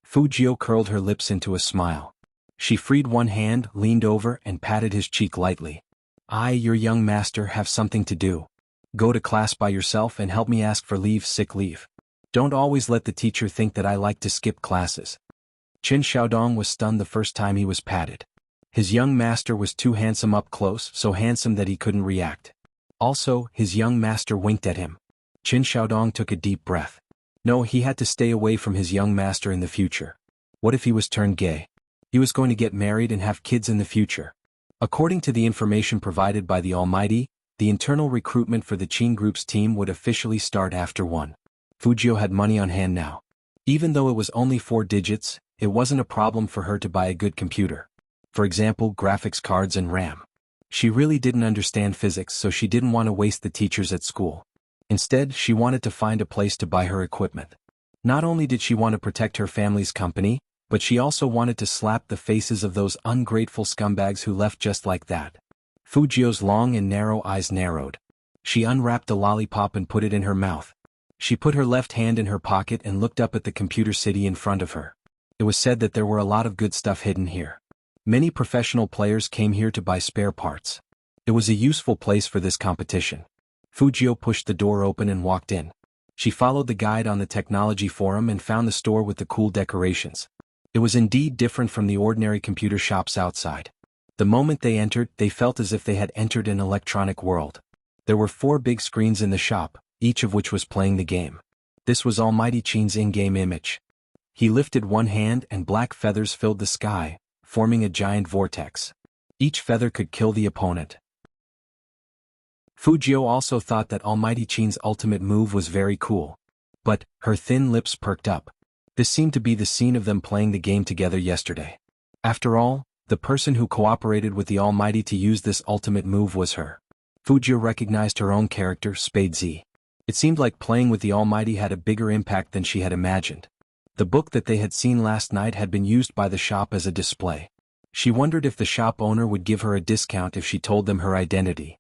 Fu Jiu curled her lips into a smile. She freed one hand, leaned over and patted his cheek lightly. I, your young master, have something to do. Go to class by yourself and help me ask for leave, sick leave. Don't always let the teacher think that I like to skip classes. Qin Xiaodong was stunned the first time he was patted. His young master was too handsome up close, so handsome that he couldn't react. Also, his young master winked at him. Qin Xiaodong took a deep breath. No, he had to stay away from his young master in the future. What if he was turned gay? He was going to get married and have kids in the future. According to the information provided by the Almighty, the internal recruitment for the Qin group's team would officially start after 1. Fu Jiu had money on hand now. Even though it was only 4 digits, it wasn't a problem for her to buy a good computer. For example, graphics cards and RAM. She really didn't understand physics, so she didn't want to waste the teachers at school. Instead, she wanted to find a place to buy her equipment. Not only did she want to protect her family's company, but she also wanted to slap the faces of those ungrateful scumbags who left just like that. Fu Jiu's long and narrow eyes narrowed. She unwrapped the lollipop and put it in her mouth. She put her left hand in her pocket and looked up at the computer city in front of her. It was said that there were a lot of good stuff hidden here. Many professional players came here to buy spare parts. It was a useful place for this competition. Fu Jiu pushed the door open and walked in. She followed the guide on the technology forum and found the store with the cool decorations. It was indeed different from the ordinary computer shops outside. The moment they entered, they felt as if they had entered an electronic world. There were 4 big screens in the shop, each of which was playing the game. This was Almighty Qin's in-game image. He lifted one hand and black feathers filled the sky, forming a giant vortex. Each feather could kill the opponent. Fujio also thought that Almighty Qin's ultimate move was very cool. But, her thin lips perked up. This seemed to be the scene of them playing the game together yesterday. After all, the person who cooperated with the Almighty to use this ultimate move was her. Fujio recognized her own character, Spade Z. It seemed like playing with the Almighty had a bigger impact than she had imagined. The book that they had seen last night had been used by the shop as a display. She wondered if the shop owner would give her a discount if she told them her identity.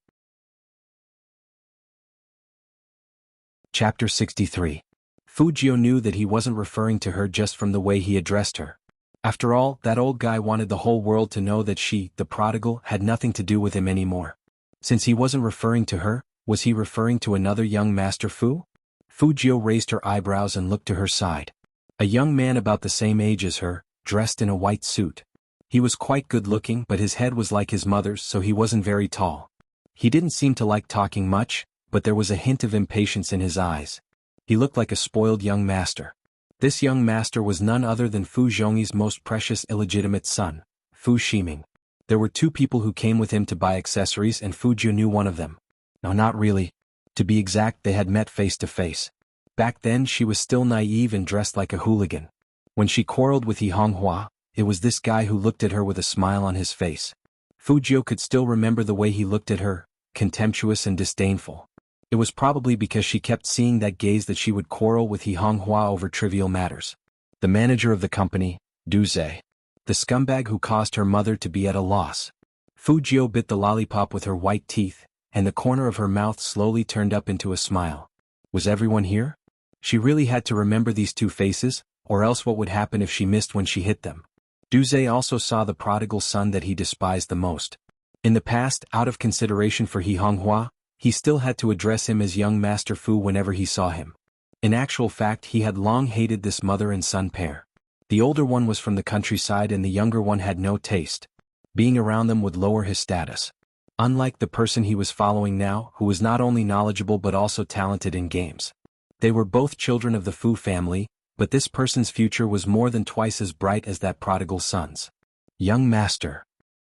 Chapter 63. Fujio knew that he wasn't referring to her just from the way he addressed her. After all, that old guy wanted the whole world to know that she, the prodigal, had nothing to do with him anymore. Since he wasn't referring to her, was he referring to another young Master Fu? Fujio raised her eyebrows and looked to her side. A young man about the same age as her, dressed in a white suit. He was quite good-looking, but his head was like his mother's, so he wasn't very tall. He didn't seem to like talking much, but there was a hint of impatience in his eyes. He looked like a spoiled young master. This young master was none other than Fu Zhongyi's most precious illegitimate son, Fu Ximing. There were two people who came with him to buy accessories, and Fujio knew one of them. No, not really. To be exact, they had met face to face. Back then she was still naive and dressed like a hooligan. When she quarreled with Xuanhuan, it was this guy who looked at her with a smile on his face. Fujio could still remember the way he looked at her, contemptuous and disdainful. It was probably because she kept seeing that gaze that she would quarrel with Xuanhuan over trivial matters. The manager of the company, Duze. The scumbag who caused her mother to be at a loss. Fujio bit the lollipop with her white teeth, and the corner of her mouth slowly turned up into a smile. Was everyone here? She really had to remember these two faces, or else what would happen if she missed when she hit them? Duze also saw the prodigal son that he despised the most. In the past, out of consideration for Xuanhuan, he still had to address him as young Master Fu whenever he saw him. In actual fact, he had long hated this mother and son pair. The older one was from the countryside and the younger one had no taste. Being around them would lower his status. Unlike the person he was following now, who was not only knowledgeable but also talented in games. They were both children of the Fu family, but this person's future was more than twice as bright as that prodigal son's. Young master.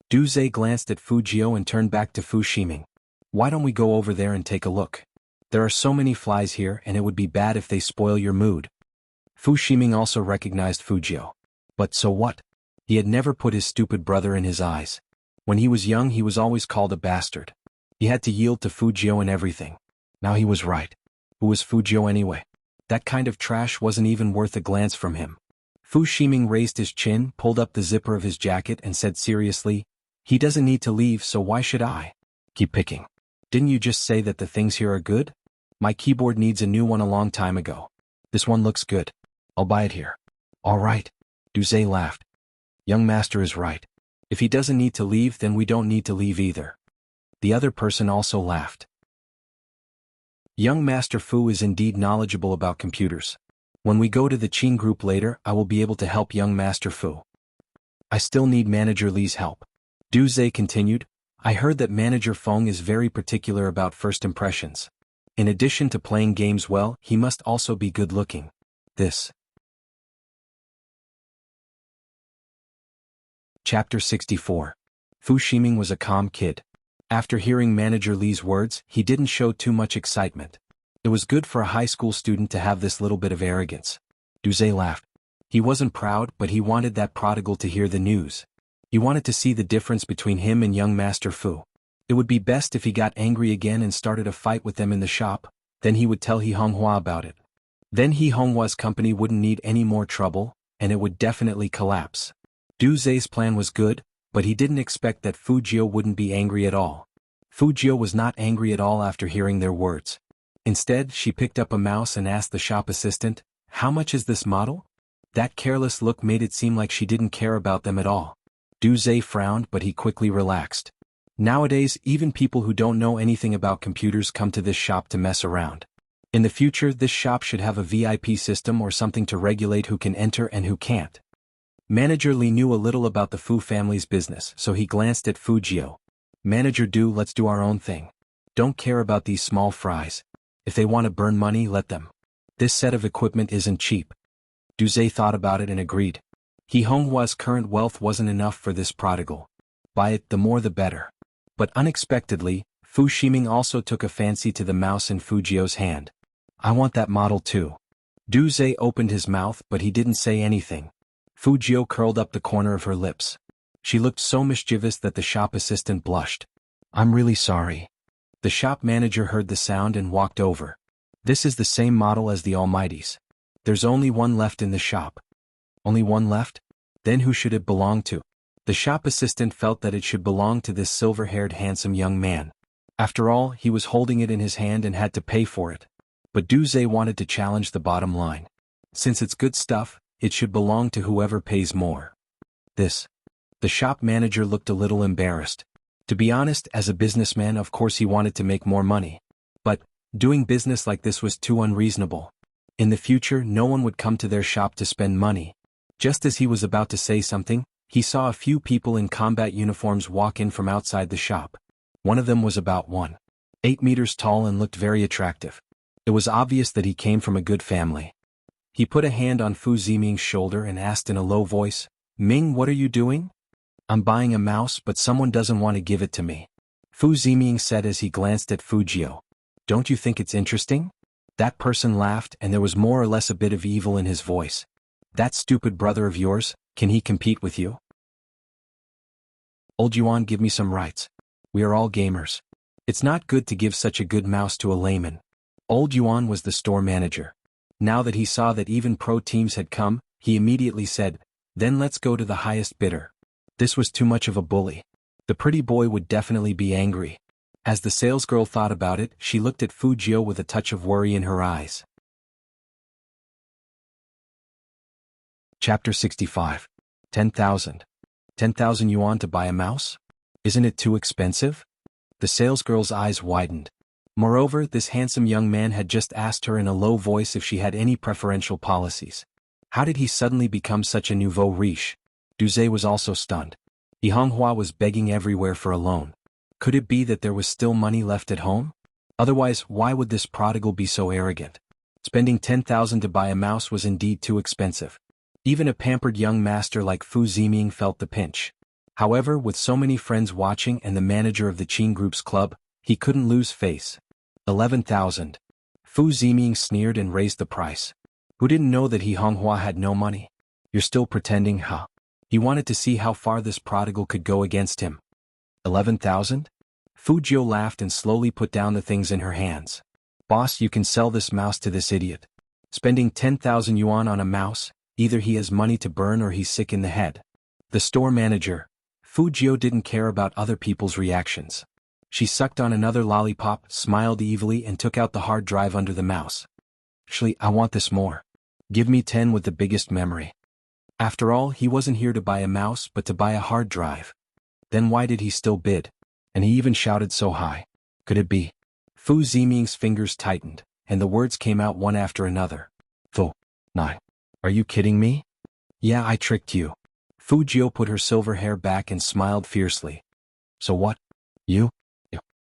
Duze glanced at Fujio and turned back to Fu Ximing. Why don't we go over there and take a look? There are so many flies here and it would be bad if they spoil your mood. Fu Ximing also recognized Fujio. But so what? He had never put his stupid brother in his eyes. When he was young he was always called a bastard. He had to yield to Fujio in everything. Now he was right. Who was Fujio anyway? That kind of trash wasn't even worth a glance from him. Fu Ximing raised his chin, pulled up the zipper of his jacket and said seriously, "He doesn't need to leave, so why should I? Keep picking. Didn't you just say that the things here are good? My keyboard needs a new one a long time ago. This one looks good. I'll buy it here." "All right." Duze laughed. "Young master is right. If he doesn't need to leave, then we don't need to leave either." The other person also laughed. Young Master Fu is indeed knowledgeable about computers. When we go to the Qin group later, I will be able to help young Master Fu. I still need Manager Li's help. Duze continued, I heard that Manager Feng is very particular about first impressions. In addition to playing games well, he must also be good-looking. This. Chapter 64. Fu Ximing was a calm kid. After hearing Manager Li's words, he didn't show too much excitement. It was good for a high school student to have this little bit of arrogance. Duze laughed. He wasn't proud, but he wanted that prodigal to hear the news. He wanted to see the difference between him and young Master Fu. It would be best if he got angry again and started a fight with them in the shop, then he would tell Xuanhuan about it. Then Xuanhua's company wouldn't need any more trouble, and it would definitely collapse. Duze's plan was good, but he didn't expect that Fujio wouldn't be angry at all. Fujio was not angry at all after hearing their words. Instead, she picked up a mouse and asked the shop assistant, "How much is this model?" That careless look made it seem like she didn't care about them at all. Duze frowned, but he quickly relaxed. Nowadays, even people who don't know anything about computers come to this shop to mess around. In the future, this shop should have a VIP system or something to regulate who can enter and who can't. Manager Li knew a little about the Fu family's business, so he glanced at Fujio. "Manager Du, let's do our own thing. Don't care about these small fries. If they want to burn money, let them. This set of equipment isn't cheap." Duze thought about it and agreed. Xuanhua's current wealth wasn't enough for this prodigal. Buy it, the more the better. But unexpectedly, Fu Ximing also took a fancy to the mouse in Fujio's hand. I want that model too. Du Zhe opened his mouth but he didn't say anything. Fujio curled up the corner of her lips. She looked so mischievous that the shop assistant blushed. I'm really sorry. The shop manager heard the sound and walked over. This is the same model as the Almighty's. There's only one left in the shop. Only one left? Then who should it belong to? The shop assistant felt that it should belong to this silver-haired handsome young man. After all, he was holding it in his hand and had to pay for it. But Du Zhe wanted to challenge the bottom line. Since it's good stuff, it should belong to whoever pays more. This. The shop manager looked a little embarrassed. To be honest, as a businessman, of course he wanted to make more money. But doing business like this was too unreasonable. In the future, no one would come to their shop to spend money. Just as he was about to say something, he saw a few people in combat uniforms walk in from outside the shop. One of them was about 1.8 meters tall and looked very attractive. It was obvious that he came from a good family. He put a hand on Fu Ziming's shoulder and asked in a low voice, Ming, what are you doing? I'm buying a mouse, but someone doesn't want to give it to me. Fu Ziming said as he glanced at Fujio. Don't you think it's interesting? That person laughed and there was more or less a bit of evil in his voice. That stupid brother of yours, can he compete with you? Old Yuan, give me some rights. We are all gamers. It's not good to give such a good mouse to a layman. Old Yuan was the store manager. Now that he saw that even pro teams had come, he immediately said, then let's go to the highest bidder. This was too much of a bully. The pretty boy would definitely be angry. As the salesgirl thought about it, she looked at Fujio with a touch of worry in her eyes. Chapter 65. 10,000. 10,000 yuan to buy a mouse? Isn't it too expensive? The salesgirl's eyes widened. Moreover, this handsome young man had just asked her in a low voice if she had any preferential policies. How did he suddenly become such a nouveau riche? Du Zhe was also stunned. Xianxia was begging everywhere for a loan. Could it be that there was still money left at home? Otherwise, why would this prodigal be so arrogant? Spending 10,000 to buy a mouse was indeed too expensive. Even a pampered young master like Fu Ziming felt the pinch. However, with so many friends watching and the manager of the Qin Group's club, he couldn't lose face. 11,000. Fu Ziming sneered and raised the price. Who didn't know that Xianxia had no money? You're still pretending, huh? He wanted to see how far this prodigal could go against him. 11,000? Fujio laughed and slowly put down the things in her hands. Boss, you can sell this mouse to this idiot. Spending 10,000 yuan on a mouse, either he has money to burn or he's sick in the head. The store manager, Fujio, didn't care about other people's reactions. She sucked on another lollipop, smiled evilly and took out the hard drive under the mouse. Actually, I want this more. Give me 10 with the biggest memory. After all, he wasn't here to buy a mouse but to buy a hard drive. Then why did he still bid? And he even shouted so high. Could it be? Fu Ziming's fingers tightened, and the words came out one after another. Fu, 9. Are you kidding me? Yeah, I tricked you. Fujio put her silver hair back and smiled fiercely. So what? You?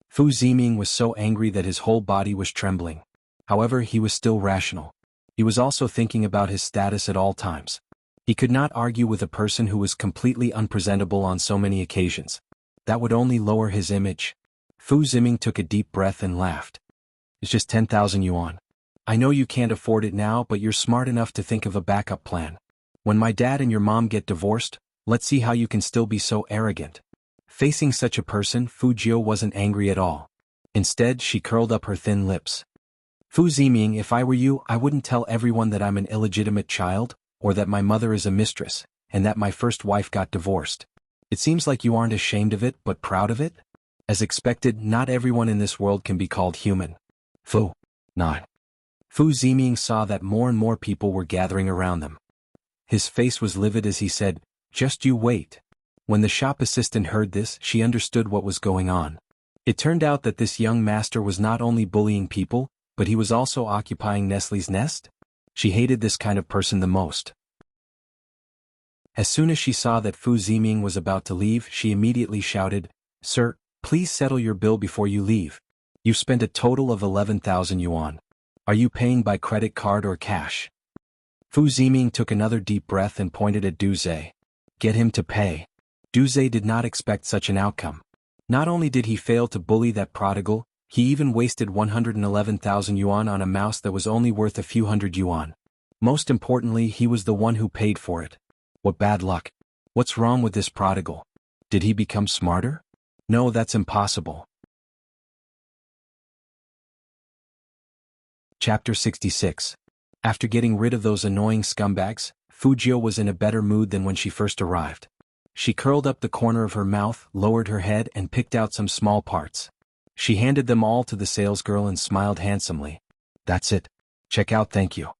Fu Ziming was so angry that his whole body was trembling. However, he was still rational. He was also thinking about his status at all times. He could not argue with a person who was completely unpresentable on so many occasions. That would only lower his image. Fu Ziming took a deep breath and laughed. It's just 10,000 yuan. I know you can't afford it now, but you're smart enough to think of a backup plan. When my dad and your mom get divorced, let's see how you can still be so arrogant. Facing such a person, Fujio wasn't angry at all. Instead, she curled up her thin lips. Fu Ziming, if I were you, I wouldn't tell everyone that I'm an illegitimate child, or that my mother is a mistress, and that my first wife got divorced. It seems like you aren't ashamed of it, but proud of it? As expected, not everyone in this world can be called human. Fu, 9. Fu Ziming saw that more and more people were gathering around them. His face was livid as he said, just you wait. When the shop assistant heard this, she understood what was going on. It turned out that this young master was not only bullying people, but he was also occupying Nestle's nest. She hated this kind of person the most. As soon as she saw that Fu Ziming was about to leave, she immediately shouted, Sir, please settle your bill before you leave. You've spent a total of 11,000 yuan. Are you paying by credit card or cash? Fu Ziming took another deep breath and pointed at Du Zhe. Get him to pay. Du Zhe did not expect such an outcome. Not only did he fail to bully that prodigal, he even wasted 111,000 yuan on a mouse that was only worth a few hundred yuan. Most importantly, he was the one who paid for it. What bad luck. What's wrong with this prodigal? Did he become smarter? No, that's impossible. Chapter 66. After getting rid of those annoying scumbags, Fujio was in a better mood than when she first arrived. She curled up the corner of her mouth, lowered her head and picked out some small parts. She handed them all to the salesgirl and smiled handsomely. That's it. Check out, thank you.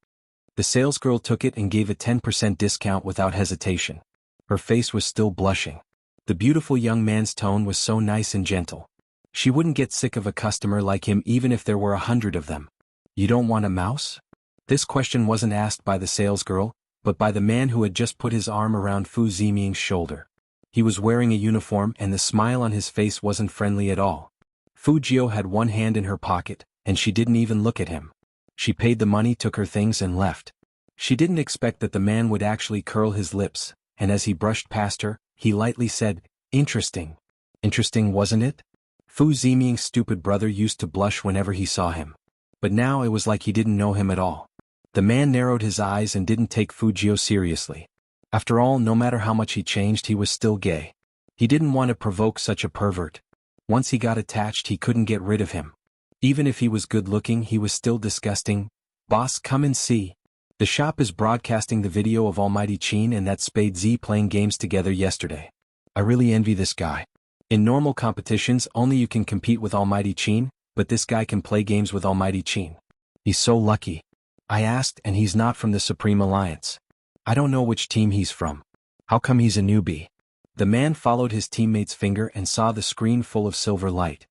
The salesgirl took it and gave a 10% discount without hesitation. Her face was still blushing. The beautiful young man's tone was so nice and gentle. She wouldn't get sick of a customer like him even if there were 100 of them. You don't want a mouse? This question wasn't asked by the salesgirl, but by the man who had just put his arm around Fu Ziming's shoulder. He was wearing a uniform and the smile on his face wasn't friendly at all. Fujio had one hand in her pocket, and she didn't even look at him. She paid the money, took her things and left. She didn't expect that the man would actually curl his lips, and as he brushed past her, he lightly said, "Interesting." Interesting, wasn't it? Fu Ziming's stupid brother used to blush whenever he saw him. But now it was like he didn't know him at all. The man narrowed his eyes and didn't take Fujio seriously. After all, no matter how much he changed, he was still gay. He didn't want to provoke such a pervert. Once he got attached, he couldn't get rid of him. Even if he was good-looking, he was still disgusting. Boss, come and see. The shop is broadcasting the video of Almighty Qin and that Spade Z playing games together yesterday. I really envy this guy. In normal competitions, only you can compete with Almighty Qin, but this guy can play games with Almighty Qin. He's so lucky. I asked, and he's not from the Supreme Alliance. I don't know which team he's from. How come he's a newbie? The man followed his teammate's finger and saw the screen full of silver light.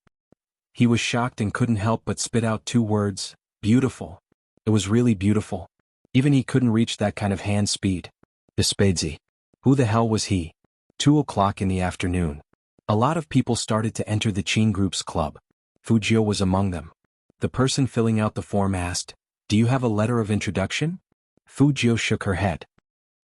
He was shocked and couldn't help but spit out two words, beautiful. It was really beautiful. Even he couldn't reach that kind of hand speed. The Spadesy. Who the hell was he? 2 o'clock in the afternoon. A lot of people started to enter the Qin group's club. Fujio was among them. The person filling out the form asked, "Do you have a letter of introduction?" Fujio shook her head.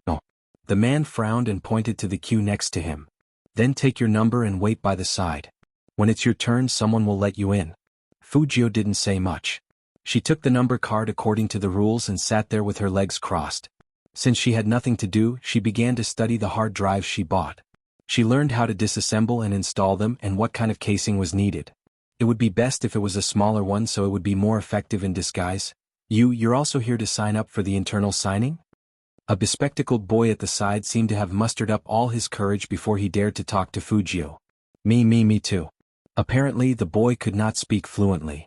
No. The man frowned and pointed to the queue next to him. Then take your number and wait by the side. When it's your turn, someone will let you in. Fujio didn't say much. She took the number card according to the rules and sat there with her legs crossed. Since she had nothing to do, she began to study the hard drives she bought. She learned how to disassemble and install them and what kind of casing was needed. It would be best if it was a smaller one so it would be more effective in disguise. You're also here to sign up for the internal signing? A bespectacled boy at the side seemed to have mustered up all his courage before he dared to talk to Fujio. Me too. Apparently the boy could not speak fluently.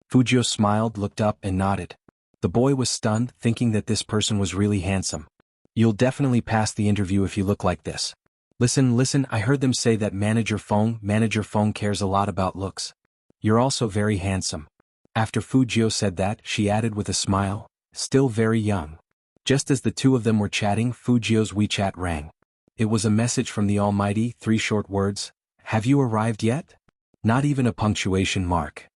Fujio smiled, looked up and nodded. The boy was stunned, thinking that this person was really handsome. You'll definitely pass the interview if you look like this. Listen, I heard them say that manager phone cares a lot about looks. You're also very handsome. After Fujio said that, she added with a smile, still very young. Just as the two of them were chatting, Fujio's WeChat rang. It was a message from the Almighty, 3 short words. Have you arrived yet? Not even a punctuation mark.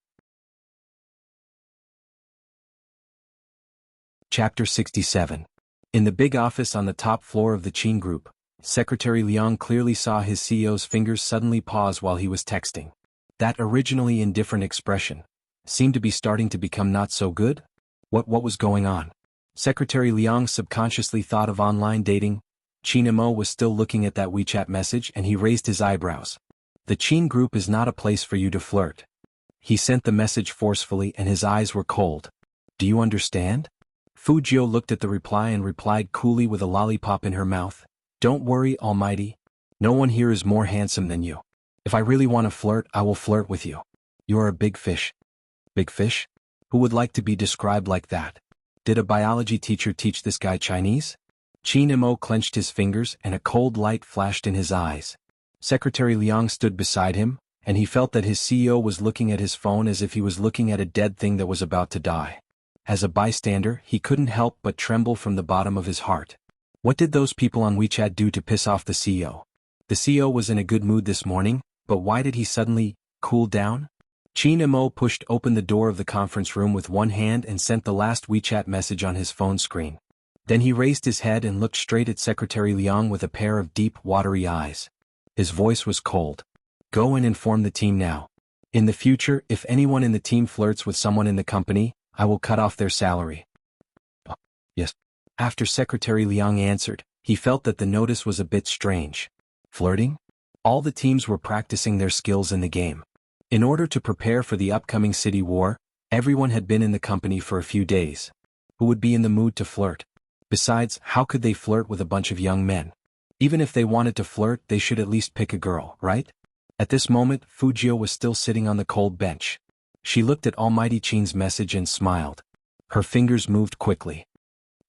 Chapter 67. In the big office on the top floor of the Qin group, Secretary Liang clearly saw his CEO's fingers suddenly pause while he was texting. That originally indifferent expression seemed to be starting to become not so good. What was going on? Secretary Liang subconsciously thought of online dating. Qin Mo was still looking at that WeChat message and he raised his eyebrows. The Qin group is not a place for you to flirt. He sent the message forcefully and his eyes were cold. Do you understand? Fujio looked at the reply and replied coolly with a lollipop in her mouth. Don't worry, Almighty. No one here is more handsome than you. If I really want to flirt, I will flirt with you. You are a big fish. Big fish? Who would like to be described like that? Did a biology teacher teach this guy Chinese? Qin Mo clenched his fingers and a cold light flashed in his eyes. Secretary Liang stood beside him, and he felt that his CEO was looking at his phone as if he was looking at a dead thing that was about to die. As a bystander, he couldn't help but tremble from the bottom of his heart. What did those people on WeChat do to piss off the CEO? The CEO was in a good mood this morning, but why did he suddenly cool down? Qin Mo pushed open the door of the conference room with one hand and sent the last WeChat message on his phone screen. Then he raised his head and looked straight at Secretary Liang with a pair of deep, watery eyes. His voice was cold. Go and inform the team now. In the future, if anyone in the team flirts with someone in the company, I will cut off their salary. Oh, yes. After Secretary Liang answered, he felt that the notice was a bit strange. Flirting? All the teams were practicing their skills in the game. In order to prepare for the upcoming city war, everyone had been in the company for a few days. Who would be in the mood to flirt? Besides, how could they flirt with a bunch of young men? Even if they wanted to flirt, they should at least pick a girl, right? At this moment, Fujio was still sitting on the cold bench. She looked at Almighty Qin's message and smiled. Her fingers moved quickly.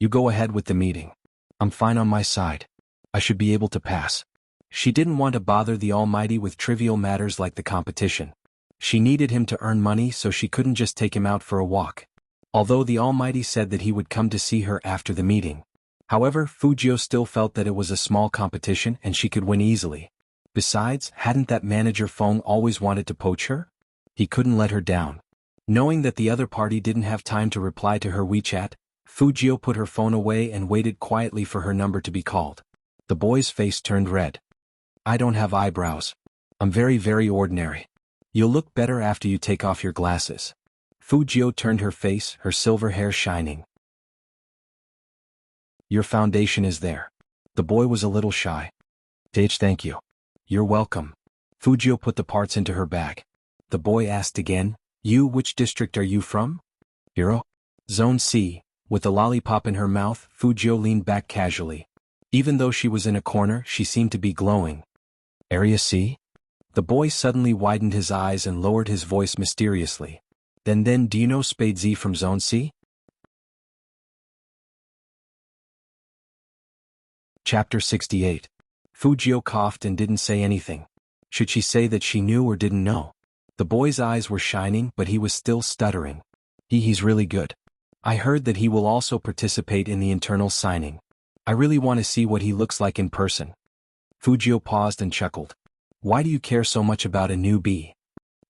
You go ahead with the meeting. I'm fine on my side. I should be able to pass. She didn't want to bother the Almighty with trivial matters like the competition. She needed him to earn money, so she couldn't just take him out for a walk. Although the Almighty said that he would come to see her after the meeting. However, Fujio still felt that it was a small competition and she could win easily. Besides, hadn't that manager Feng always wanted to poach her? He couldn't let her down. Knowing that the other party didn't have time to reply to her WeChat, Fujio put her phone away and waited quietly for her number to be called. The boy's face turned red. I don't have eyebrows. I'm very ordinary. You'll look better after you take off your glasses. Fujio turned her face, her silver hair shining. Your foundation is there. The boy was a little shy. Thank you. You're welcome. Fujio put the parts into her bag. The boy asked again, which district are you from? Hero? Zone C. With a lollipop in her mouth, Fujio leaned back casually. Even though she was in a corner, she seemed to be glowing. Area C? The boy suddenly widened his eyes and lowered his voice mysteriously. Then do you know Spade Z from Zone C? Chapter 68. Fujio coughed and didn't say anything. Should she say that she knew or didn't know? The boy's eyes were shining, but he was still stuttering. He's really good. I heard that he will also participate in the internal signing. I really want to see what he looks like in person. Fujio paused and chuckled. Why do you care so much about a newbie?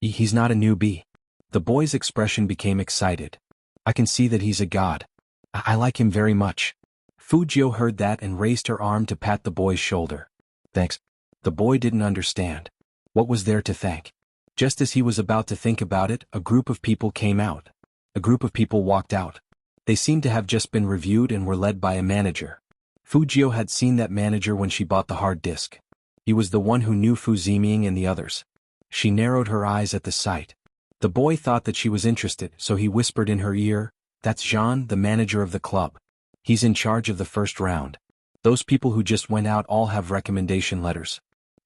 He's not a newbie. The boy's expression became excited. I can see that he's a god. I like him very much. Fujio heard that and raised her arm to pat the boy's shoulder. Thanks. The boy didn't understand. What was there to thank? Just as he was about to think about it, a group of people came out. A group of people walked out. They seemed to have just been reviewed and were led by a manager. Fujio had seen that manager when she bought the hard disk. He was the one who knew Fu Ziming and the others. She narrowed her eyes at the sight. The boy thought that she was interested, so he whispered in her ear, That's Jean, the manager of the club. He's in charge of the first round. Those people who just went out all have recommendation letters.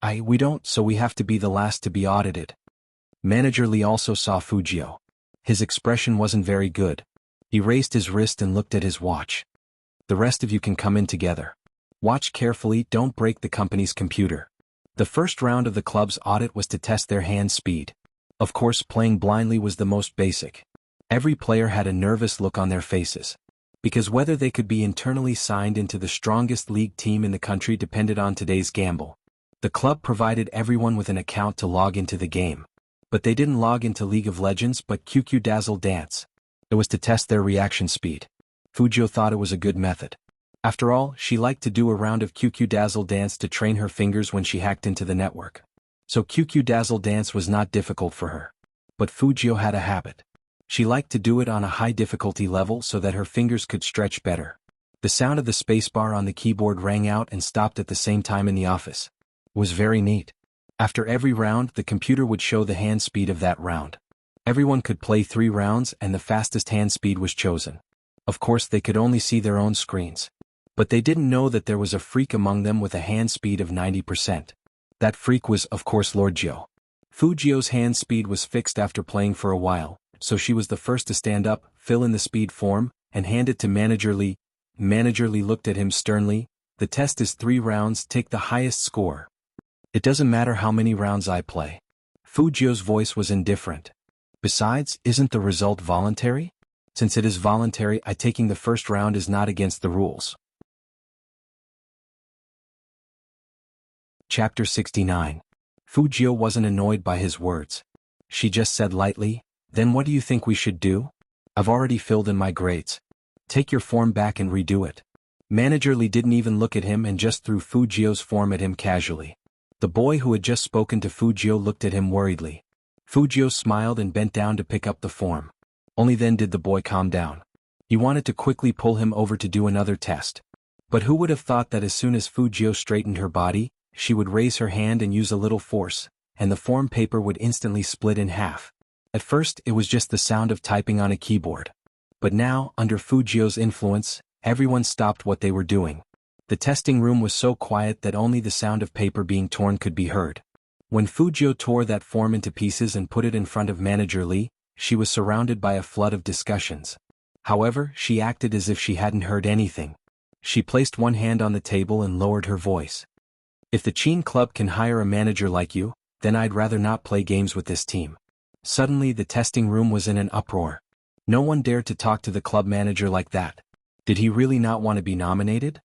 We don't, so we have to be the last to be audited. Manager Li also saw Fujio. His expression wasn't very good. He raised his wrist and looked at his watch. The rest of you can come in together. Watch carefully, don't break the company's computer. The first round of the club's audit was to test their hand speed. Of course, playing blindly was the most basic. Every player had a nervous look on their faces. Because whether they could be internally signed into the strongest league team in the country depended on today's gamble. The club provided everyone with an account to log into the game. But they didn't log into League of Legends but QQ Dazzle Dance. It was to test their reaction speed. Fujio thought it was a good method. After all, she liked to do a round of QQ Dazzle Dance to train her fingers when she hacked into the network. So QQ Dazzle Dance was not difficult for her. But Fujio had a habit. She liked to do it on a high difficulty level so that her fingers could stretch better. The sound of the spacebar on the keyboard rang out and stopped at the same time in the office. It was very neat. After every round, the computer would show the hand speed of that round. Everyone could play 3 rounds and the fastest hand speed was chosen. Of course, they could only see their own screens. But they didn't know that there was a freak among them with a hand speed of 90%. That freak was, of course, Lord Jiu. Fujio's hand speed was fixed after playing for a while, so she was the first to stand up, fill in the speed form, and hand it to Manager Li. Manager Li looked at him sternly. The test is 3 rounds, take the highest score. It doesn't matter how many rounds I play. Fujio's voice was indifferent. Besides, isn't the result voluntary? Since it is voluntary, taking the first round is not against the rules. Chapter 69. Fujio wasn't annoyed by his words. She just said lightly, Then what do you think we should do? I've already filled in my grades. Take your form back and redo it. Manager Li didn't even look at him and just threw Fujio's form at him casually. The boy who had just spoken to Fujio looked at him worriedly. Fujio smiled and bent down to pick up the form. Only then did the boy calm down. He wanted to quickly pull him over to do another test. But who would have thought that as soon as Fujio straightened her body, she would raise her hand and use a little force, and the form paper would instantly split in half. At first, it was just the sound of typing on a keyboard. But now, under Fujio's influence, everyone stopped what they were doing. The testing room was so quiet that only the sound of paper being torn could be heard. When Fujio tore that form into pieces and put it in front of Manager Lee, she was surrounded by a flood of discussions. However, she acted as if she hadn't heard anything. She placed one hand on the table and lowered her voice. If the Qin Club can hire a manager like you, then I'd rather not play games with this team. Suddenly the testing room was in an uproar. No one dared to talk to the club manager like that. Did he really not want to be nominated?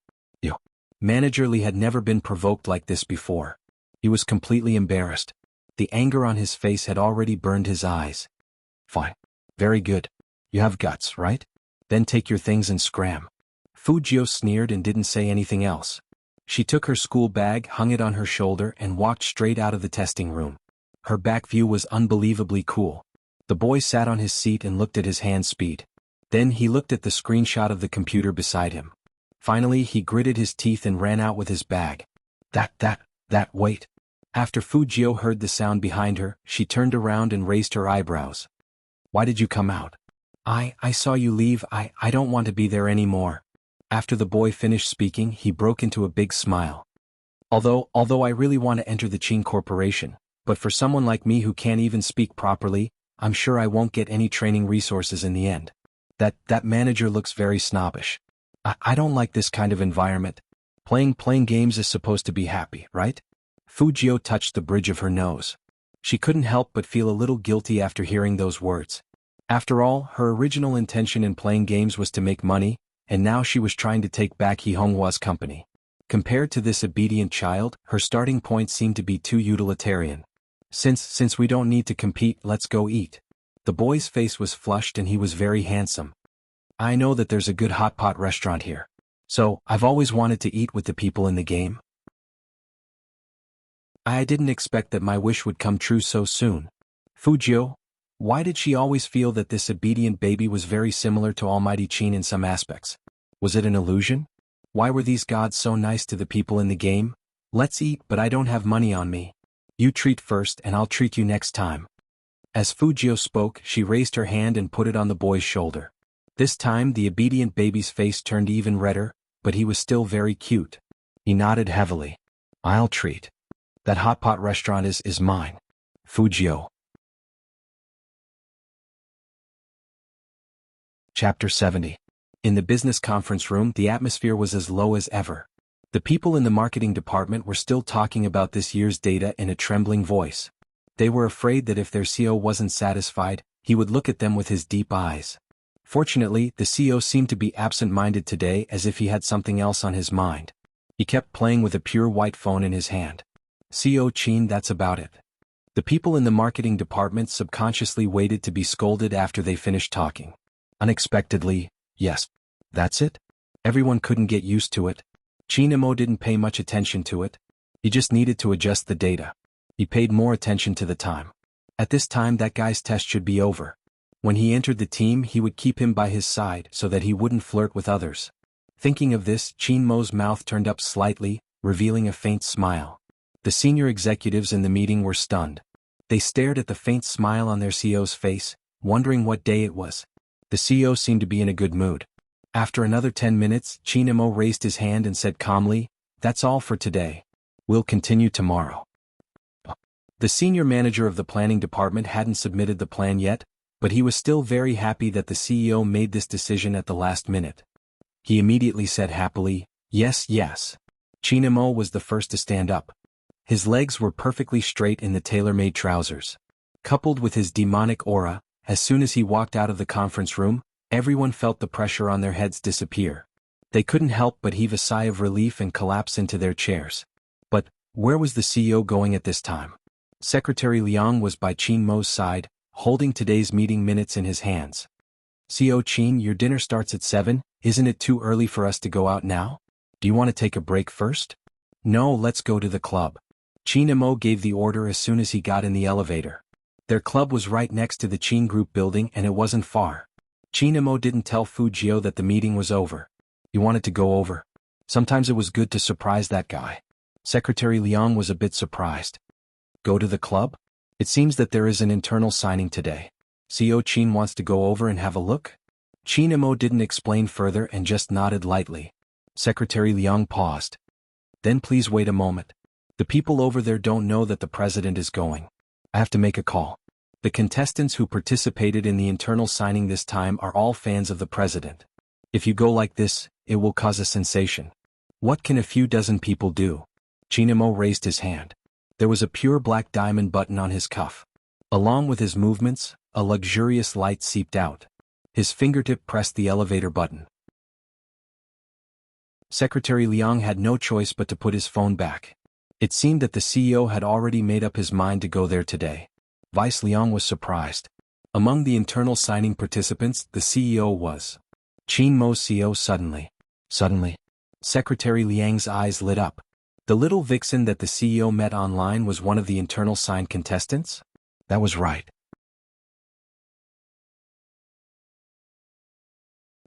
Manager Lee had never been provoked like this before. He was completely embarrassed. The anger on his face had already burned his eyes. Fine. Very good. You have guts, right? Then take your things and scram. Fujio sneered and didn't say anything else. She took her school bag, hung it on her shoulder, and walked straight out of the testing room. Her back view was unbelievably cool. The boy sat on his seat and looked at his hand speed. Then he looked at the screenshot of the computer beside him. Finally, he gritted his teeth and ran out with his bag. Wait. After Fujio heard the sound behind her, she turned around and raised her eyebrows. Why did you come out? I saw you leave. I don't want to be there anymore. After the boy finished speaking, he broke into a big smile. Although I really want to enter the Qin Corporation, but for someone like me who can't even speak properly, I'm sure I won't get any training resources in the end. That manager looks very snobbish. I don't like this kind of environment. Playing games is supposed to be happy, right? Fujio touched the bridge of her nose. She couldn't help but feel a little guilty after hearing those words. After all, her original intention in playing games was to make money, and now she was trying to take back Xianhua's company. Compared to this obedient child, her starting point seemed to be too utilitarian. Since we don't need to compete, let's go eat. The boy's face was flushed and he was very handsome. I know that there's a good hot pot restaurant here. So, I've always wanted to eat with the people in the game. I didn't expect that my wish would come true so soon. Fujio, why did she always feel that this obedient baby was very similar to Almighty Qin in some aspects? Was it an illusion? Why were these gods so nice to the people in the game? Let's eat, but I don't have money on me. You treat first and I'll treat you next time. As Fujio spoke, she raised her hand and put it on the boy's shoulder. This time the obedient baby's face turned even redder, but he was still very cute. He nodded heavily. I'll treat. That hot pot restaurant is mine. Fujio. Chapter 70. In the business conference room, the atmosphere was as low as ever. The people in the marketing department were still talking about this year's data in a trembling voice. They were afraid that if their CEO wasn't satisfied, he would look at them with his deep eyes. Fortunately, the CEO seemed to be absent-minded today, as if he had something else on his mind. He kept playing with a pure white phone in his hand. CEO Qin, that's about it. The people in the marketing department subconsciously waited to be scolded after they finished talking. Unexpectedly, yes. That's it? Everyone couldn't get used to it. Qin didn't pay much attention to it. He just needed to adjust the data. He paid more attention to the time. At this time that guy's test should be over. When he entered the team, he would keep him by his side so that he wouldn't flirt with others. Thinking of this, Qin's mouth turned up slightly, revealing a faint smile. The senior executives in the meeting were stunned. They stared at the faint smile on their CEO's face, wondering what day it was. The CEO seemed to be in a good mood. After another 10 minutes, Qin raised his hand and said calmly, "That's all for today. We'll continue tomorrow." The senior manager of the planning department hadn't submitted the plan yet, but he was still very happy that the CEO made this decision at the last minute. He immediately said happily, "Yes, yes." Qin was the first to stand up. His legs were perfectly straight in the tailor-made trousers. Coupled with his demonic aura, as soon as he walked out of the conference room, everyone felt the pressure on their heads disappear. They couldn't help but heave a sigh of relief and collapse into their chairs. But where was the CEO going at this time? Secretary Liang was by Qin's side, holding today's meeting minutes in his hands. CEO Qin, your dinner starts at 7, isn't it too early for us to go out now? Do you want to take a break first? No, let's go to the club. Qin Mo gave the order as soon as he got in the elevator. Their club was right next to the Qin group building and it wasn't far. Qin Mo didn't tell Fu Jiao that the meeting was over. He wanted to go over. Sometimes it was good to surprise that guy. Secretary Liang was a bit surprised. Go to the club? It seems that there is an internal signing today. CEO Qin wants to go over and have a look? Qin Mo didn't explain further and just nodded lightly. Secretary Liang paused. Then please wait a moment. The people over there don't know that the president is going. I have to make a call. The contestants who participated in the internal signing this time are all fans of the president. If you go like this, it will cause a sensation. What can a few dozen people do? Qin Mo raised his hand. There was a pure black diamond button on his cuff. Along with his movements, a luxurious light seeped out. His fingertip pressed the elevator button. Secretary Liang had no choice but to put his phone back. It seemed that the CEO had already made up his mind to go there today. Vice Liang was surprised. Among the internal signing participants, the CEO was Qin Mo's CEO. Suddenly, Secretary Liang's eyes lit up. The little vixen that the CEO met online was one of the internal sign contestants? That was right.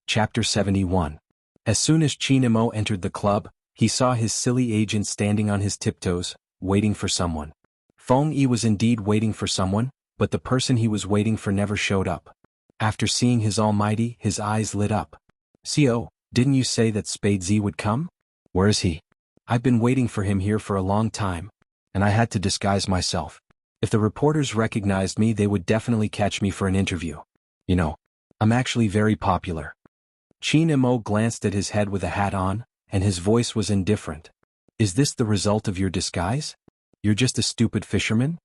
Chapter 71. As soon as Qin Mo entered the club, he saw his silly agent standing on his tiptoes, waiting for someone. Feng Yi was indeed waiting for someone, but the person he was waiting for never showed up. After seeing his almighty, his eyes lit up. CEO, didn't you say that Spade Z would come? Where is he? I've been waiting for him here for a long time, and I had to disguise myself. If the reporters recognized me, they would definitely catch me for an interview. You know, I'm actually very popular. Qin Mo glanced at his head with a hat on, and his voice was indifferent. Is this the result of your disguise? You're just a stupid fisherman?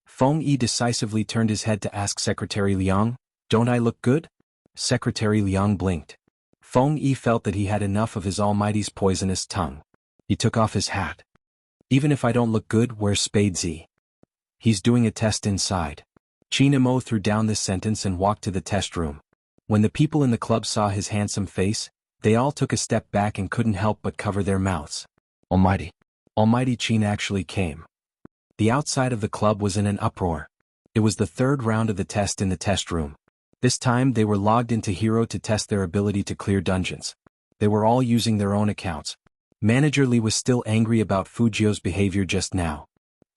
Feng Yi decisively turned his head to ask Secretary Liang, don't I look good? Secretary Liang blinked. Feng Yi felt that he had enough of his almighty's poisonous tongue. He took off his hat. Even if I don't look good, where's Spade Z? He's doing a test inside. Qin Mo threw down this sentence and walked to the test room. When the people in the club saw his handsome face, they all took a step back and couldn't help but cover their mouths. Almighty Qin actually came. The outside of the club was in an uproar. It was the third round of the test in the test room. This time they were logged into Hero to test their ability to clear dungeons. They were all using their own accounts. Manager Li was still angry about Fu Jiao's behavior just now.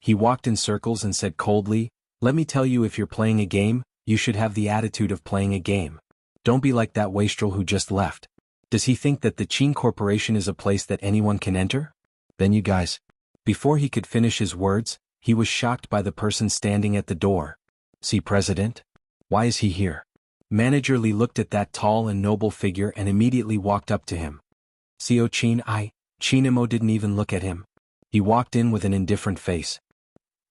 He walked in circles and said coldly, let me tell you, if you're playing a game, you should have the attitude of playing a game. Don't be like that wastrel who just left. Does he think that the Qin Corporation is a place that anyone can enter? Then you guys. Before he could finish his words, he was shocked by the person standing at the door. See, President? Why is he here? Manager Li looked at that tall and noble figure and immediately walked up to him. CEO Qin Mo didn't even look at him. He walked in with an indifferent face.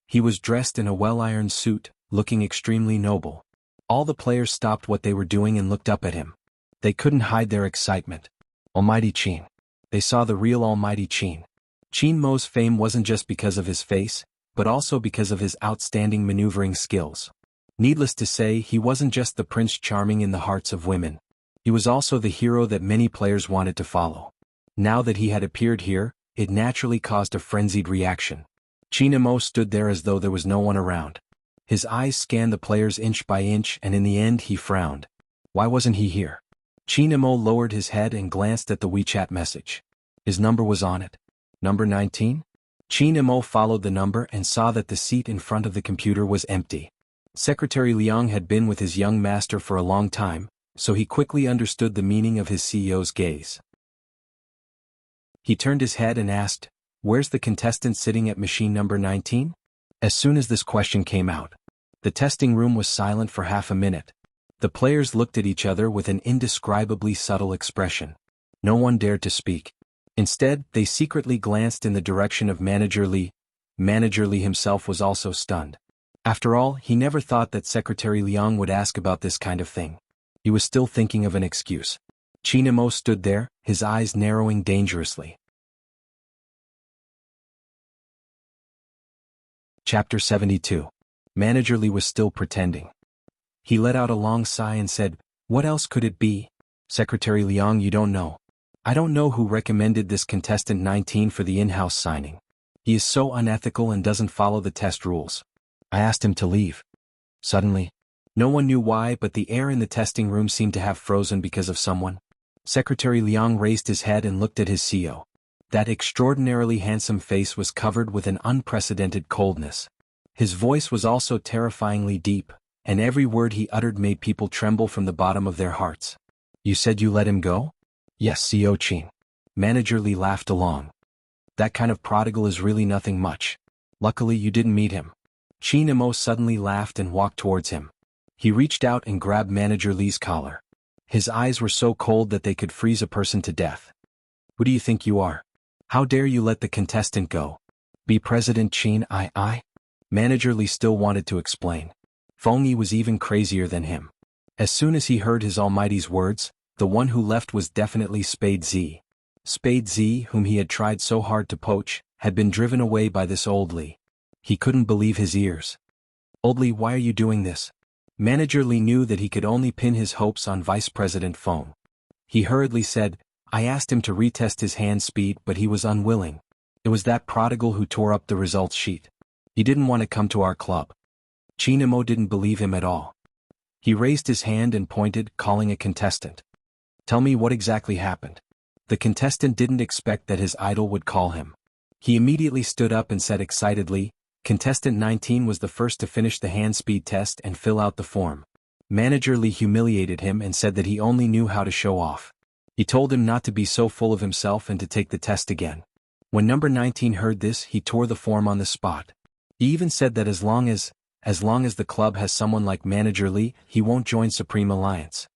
He was dressed in a well-ironed suit, looking extremely noble. All the players stopped what they were doing and looked up at him. They couldn't hide their excitement. Almighty Qin. They saw the real Almighty Qin. Qin Mo's fame wasn't just because of his face, but also because of his outstanding maneuvering skills. Needless to say, he wasn't just the Prince Charming in the hearts of women. He was also the hero that many players wanted to follow. Now that he had appeared here, it naturally caused a frenzied reaction. Qin Mo stood there as though there was no one around. His eyes scanned the players inch by inch, and in the end he frowned. Why wasn't he here? Qin Mo lowered his head and glanced at the WeChat message. His number was on it. Number 19? Qin Mo followed the number and saw that the seat in front of the computer was empty. Secretary Liang had been with his young master for a long time, so he quickly understood the meaning of his CEO's gaze. He turned his head and asked, where's the contestant sitting at machine number 19? As soon as this question came out, the testing room was silent for half a minute. The players looked at each other with an indescribably subtle expression. No one dared to speak. Instead, they secretly glanced in the direction of Manager Li. Manager Li himself was also stunned. After all, he never thought that Secretary Liang would ask about this kind of thing. He was still thinking of an excuse. Qin Mo stood there, his eyes narrowing dangerously. Chapter 72. Manager Li was still pretending. He let out a long sigh and said, what else could it be? Secretary Liang, you don't know. I don't know who recommended this contestant 19 for the in-house signing. He is so unethical and doesn't follow the test rules. I asked him to leave. Suddenly, no one knew why, but the air in the testing room seemed to have frozen because of someone. Secretary Liang raised his head and looked at his CEO. That extraordinarily handsome face was covered with an unprecedented coldness. His voice was also terrifyingly deep, and every word he uttered made people tremble from the bottom of their hearts. You said you let him go? Yes, CEO Qin. Manager Li laughed along. That kind of prodigal is really nothing much. Luckily you didn't meet him. Qin Imo suddenly laughed and walked towards him. He reached out and grabbed Manager Li's collar. His eyes were so cold that they could freeze a person to death. Who do you think you are? How dare you let the contestant go? Be President Qin I? Manager Li still wanted to explain. Feng Yi was even crazier than him. As soon as he heard his almighty's words, the one who left was definitely Spade Z. Spade Z, whom he had tried so hard to poach, had been driven away by this old Li. He couldn't believe his ears. Old Li, why are you doing this? Manager Li knew that he could only pin his hopes on Vice President Feng. He hurriedly said, I asked him to retest his hand speed, but he was unwilling. It was that prodigal who tore up the results sheet. He didn't want to come to our club. Qin Imo didn't believe him at all. He raised his hand and pointed, calling a contestant. Tell me what exactly happened. The contestant didn't expect that his idol would call him. He immediately stood up and said excitedly, Contestant 19 was the first to finish the hand speed test and fill out the form. Manager Li humiliated him and said that he only knew how to show off. He told him not to be so full of himself and to take the test again. When number 19 heard this, he tore the form on the spot. He even said that as long as the club has someone like Manager Li, he won't join Supreme Alliance.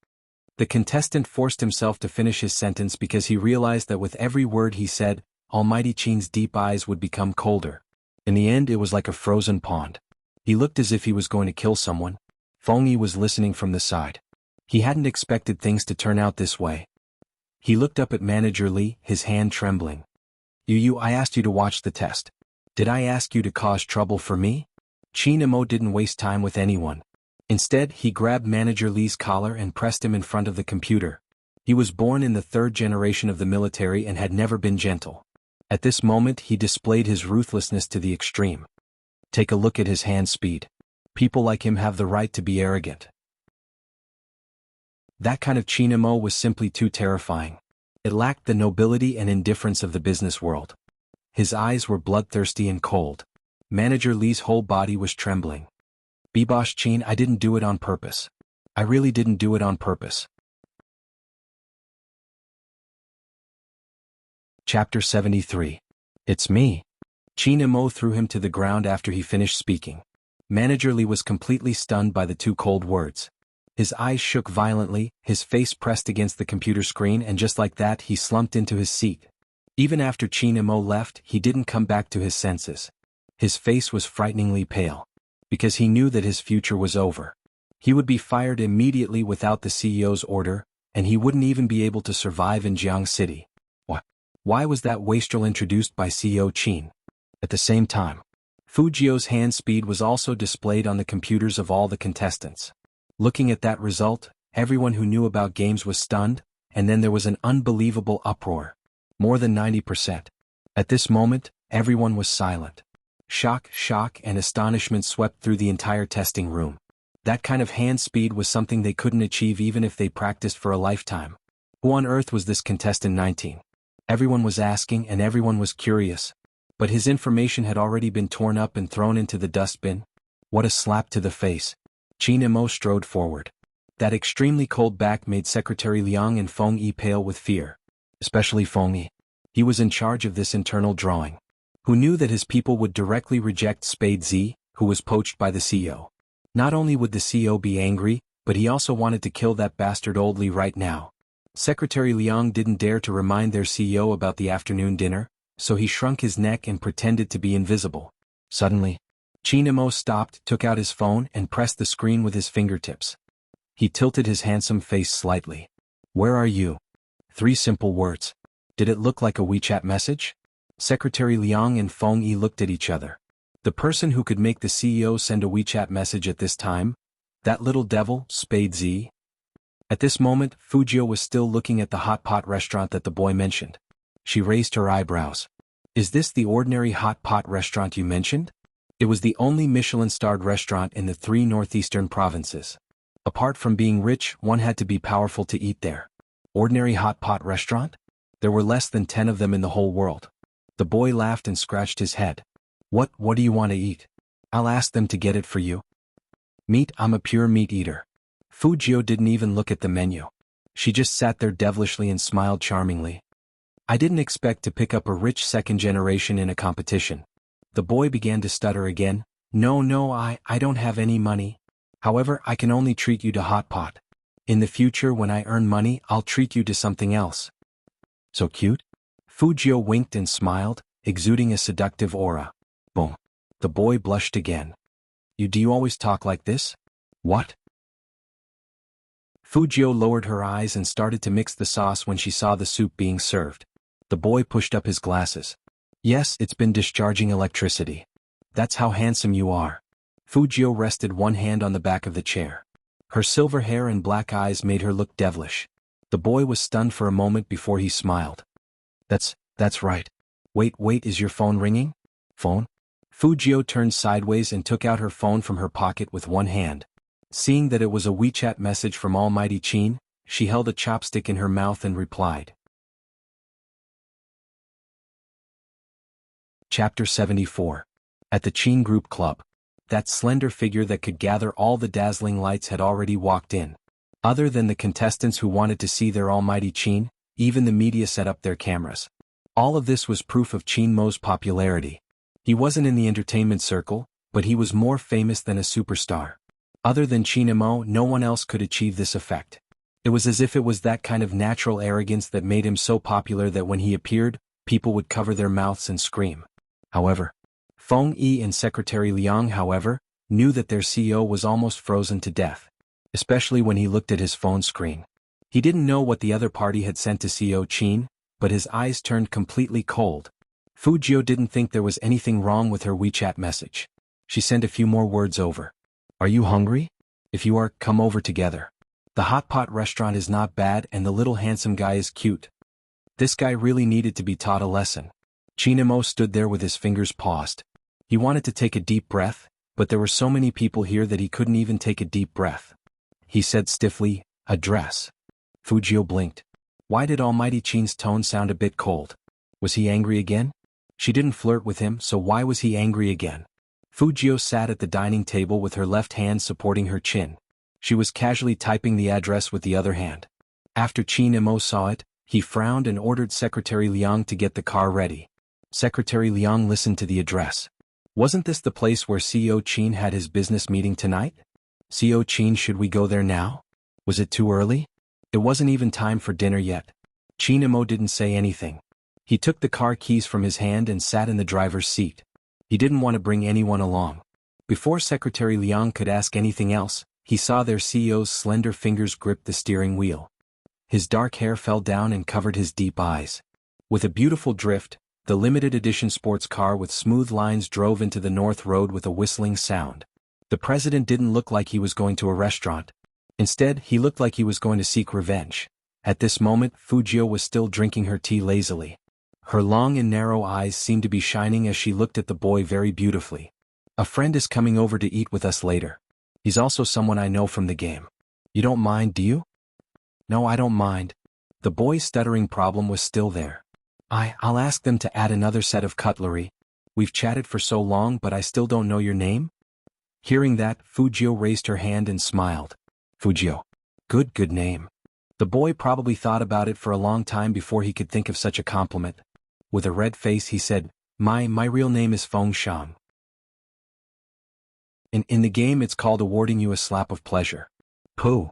The contestant forced himself to finish his sentence because he realized that with every word he said, Almighty Qin's deep eyes would become colder. In the end, it was like a frozen pond. He looked as if he was going to kill someone. Feng Yi was listening from the side. He hadn't expected things to turn out this way. He looked up at Manager Li, his hand trembling. I asked you to watch the test. Did I ask you to cause trouble for me? Qin Imo didn't waste time with anyone. Instead, he grabbed Manager Li's collar and pressed him in front of the computer. He was born in the third generation of the military and had never been gentle. At this moment, he displayed his ruthlessness to the extreme. Take a look at his hand speed. People like him have the right to be arrogant. That kind of Qin Imo was simply too terrifying. It lacked the nobility and indifference of the business world. His eyes were bloodthirsty and cold. Manager Li's whole body was trembling. Bibosh Qin, I didn't do it on purpose. I really didn't do it on purpose. Chapter 73. It's me. Qin Imo threw him to the ground after he finished speaking. Manager Li was completely stunned by the two cold words. His eyes shook violently, his face pressed against the computer screen, and just like that he slumped into his seat. Even after Qin Imo left, he didn't come back to his senses. His face was frighteningly pale. Because he knew that his future was over. He would be fired immediately without the CEO's order, and he wouldn't even be able to survive in Jianghu City. Why was that wastrel introduced by CEO Qin? At the same time, Fujio's hand speed was also displayed on the computers of all the contestants. Looking at that result, everyone who knew about games was stunned, and then there was an unbelievable uproar. More than 90%. At this moment, everyone was silent. Shock, and astonishment swept through the entire testing room. That kind of hand speed was something they couldn't achieve even if they practiced for a lifetime. Who on earth was this contestant 19? Everyone was asking and everyone was curious. But his information had already been torn up and thrown into the dustbin. What a slap to the face. Qin Imo strode forward. That extremely cold back made Secretary Liang and Feng Yi pale with fear. Especially Feng Yi. He was in charge of this internal drawing. Who knew that his people would directly reject Spade Z, who was poached by the CEO. Not only would the CEO be angry, but he also wanted to kill that bastard old Li right now. Secretary Liang didn't dare to remind their CEO about the afternoon dinner, so he shrunk his neck and pretended to be invisible. Suddenly, Qin Imo stopped, took out his phone and pressed the screen with his fingertips. He tilted his handsome face slightly. Where are you? 3 simple words. Did it look like a WeChat message? Secretary Liang and Feng Yi looked at each other. The person who could make the CEO send a WeChat message at this time? That little devil, Spade Z? At this moment, Fujio was still looking at the hot pot restaurant that the boy mentioned. She raised her eyebrows. Is this the ordinary hot pot restaurant you mentioned? It was the only Michelin-starred restaurant in the 3 northeastern provinces. Apart from being rich, one had to be powerful to eat there. Ordinary hot pot restaurant? There were less than 10 of them in the whole world. The boy laughed and scratched his head. What do you want to eat? I'll ask them to get it for you. Meat, I'm a pure meat eater. Fujio didn't even look at the menu. She just sat there devilishly and smiled charmingly. I didn't expect to pick up a rich second generation in a competition. The boy began to stutter again. No, I don't have any money. However, I can only treat you to hot pot. In the future when I earn money, I'll treat you to something else. So cute? Fujio winked and smiled, exuding a seductive aura. Boom. The boy blushed again. Do you always talk like this? What? Fujio lowered her eyes and started to mix the sauce when she saw the soup being served. The boy pushed up his glasses. Yes, it's been discharging electricity. That's how handsome you are. Fujio rested one hand on the back of the chair. Her silver hair and black eyes made her look devilish. The boy was stunned for a moment before he smiled. That's right. Wait, is your phone ringing? Phone? Fujio turned sideways and took out her phone from her pocket with one hand. Seeing that it was a WeChat message from Almighty Qin, she held a chopstick in her mouth and replied. Chapter 74. At the Qin Group Club. That slender figure that could gather all the dazzling lights had already walked in. Other than the contestants who wanted to see their Almighty Qin, even the media set up their cameras. All of this was proof of Qin Mo's popularity. He wasn't in the entertainment circle, but he was more famous than a superstar. Other than Qin Mo, no one else could achieve this effect. It was as if it was that kind of natural arrogance that made him so popular that when he appeared, people would cover their mouths and scream. However, Feng Yi and Secretary Liang, knew that their CEO was almost frozen to death, especially when he looked at his phone screen. He didn't know what the other party had sent to CEO Qin, but his eyes turned completely cold. Fujio didn't think there was anything wrong with her WeChat message. She sent a few more words over. Are you hungry? If you are, come over together. The hot pot restaurant is not bad and the little handsome guy is cute. This guy really needed to be taught a lesson. Qin Mo stood there with his fingers paused. He wanted to take a deep breath, but there were so many people here that he couldn't even take a deep breath. He said stiffly, address. Fujio blinked. Why did Almighty Qin's tone sound a bit cold? Was he angry again? She didn't flirt with him, so why was he angry again? Fujio sat at the dining table with her left hand supporting her chin. She was casually typing the address with the other hand. After Qin Mo saw it, he frowned and ordered Secretary Liang to get the car ready. Secretary Liang listened to the address. Wasn't this the place where CEO Qin had his business meeting tonight? CEO Qin, should we go there now? Was it too early? It wasn't even time for dinner yet. Qin Mo didn't say anything. He took the car keys from his hand and sat in the driver's seat. He didn't want to bring anyone along. Before Secretary Liang could ask anything else, he saw their CEO's slender fingers grip the steering wheel. His dark hair fell down and covered his deep eyes. With a beautiful drift, the limited edition sports car with smooth lines drove into the North Road with a whistling sound. The president didn't look like he was going to a restaurant. Instead, he looked like he was going to seek revenge. At this moment, Fujio was still drinking her tea lazily. Her long and narrow eyes seemed to be shining as she looked at the boy very beautifully. A friend is coming over to eat with us later. He's also someone I know from the game. You don't mind, do you? No, I don't mind. The boy's stuttering problem was still there. I'll ask them to add another set of cutlery. We've chatted for so long but I still don't know your name? Hearing that, Fujio raised her hand and smiled. Fujio. Good name. The boy probably thought about it for a long time before he could think of such a compliment. With a red face he said, My real name is Feng Shang. In the game it's called awarding you a slap of pleasure. Pooh.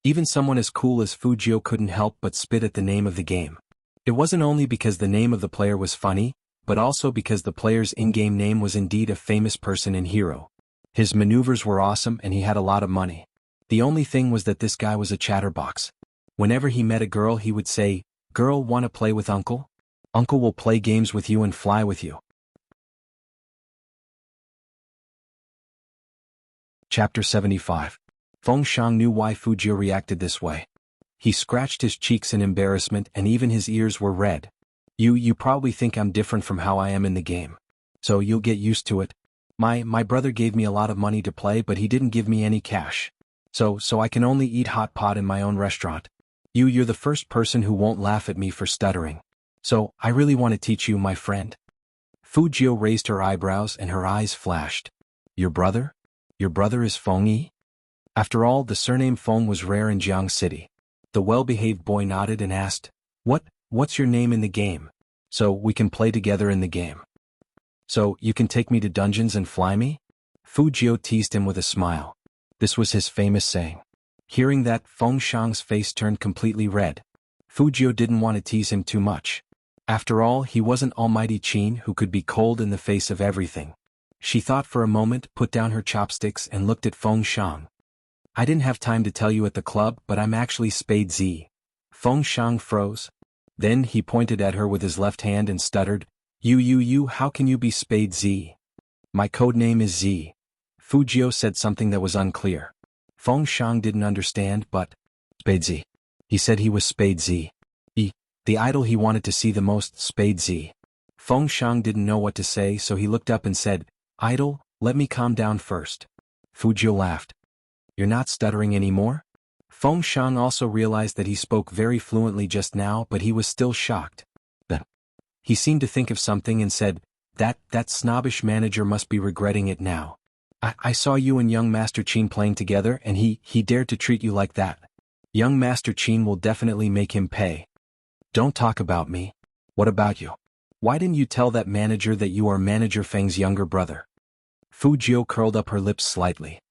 Even someone as cool as Fujio couldn't help but spit at the name of the game. It wasn't only because the name of the player was funny, but also because the player's in-game name was indeed a famous person and hero. His maneuvers were awesome and he had a lot of money. The only thing was that this guy was a chatterbox. Whenever he met a girl he would say, Girl, wanna play with Uncle? Uncle will play games with you and fly with you. Chapter 75. Feng Shang knew why Fujio reacted this way. He scratched his cheeks in embarrassment and even his ears were red. You probably think I'm different from how I am in the game. So you'll get used to it. My brother gave me a lot of money to play, but he didn't give me any cash. So I can only eat hot pot in my own restaurant. You're the first person who won't laugh at me for stuttering. So I really want to teach you, my friend. Fujio raised her eyebrows and her eyes flashed. Your brother? Your brother is Feng Yi? After all, the surname Feng was rare in Jiang City. The well-behaved boy nodded and asked, What's your name in the game? So we can play together in the game. So you can take me to dungeons and fly me? Fujio teased him with a smile. This was his famous saying. Hearing that, Feng Shang's face turned completely red. Fujio didn't want to tease him too much. After all, he wasn't Almighty Qin who could be cold in the face of everything. She thought for a moment, put down her chopsticks and looked at Feng Shang. I didn't have time to tell you at the club, but I'm actually Spade Z. Feng Shang froze. Then he pointed at her with his left hand and stuttered, You, how can you be Spade Z? My code name is Z. Fujio said something that was unclear. Feng Shang didn't understand, but Spade Z. He said he was Spade Z. The idol he wanted to see the most, Spade Z. Feng Shang didn't know what to say, so he looked up and said, Idol, let me calm down first. Fujio laughed. You're not stuttering anymore? Feng Shang also realized that he spoke very fluently just now, but he was still shocked. He seemed to think of something and said, That snobbish manager must be regretting it now. I saw you and young Master Qin playing together, and he dared to treat you like that. Young Master Qin will definitely make him pay. Don't talk about me. What about you? Why didn't you tell that manager that you are Manager Feng's younger brother? Fujio curled up her lips slightly.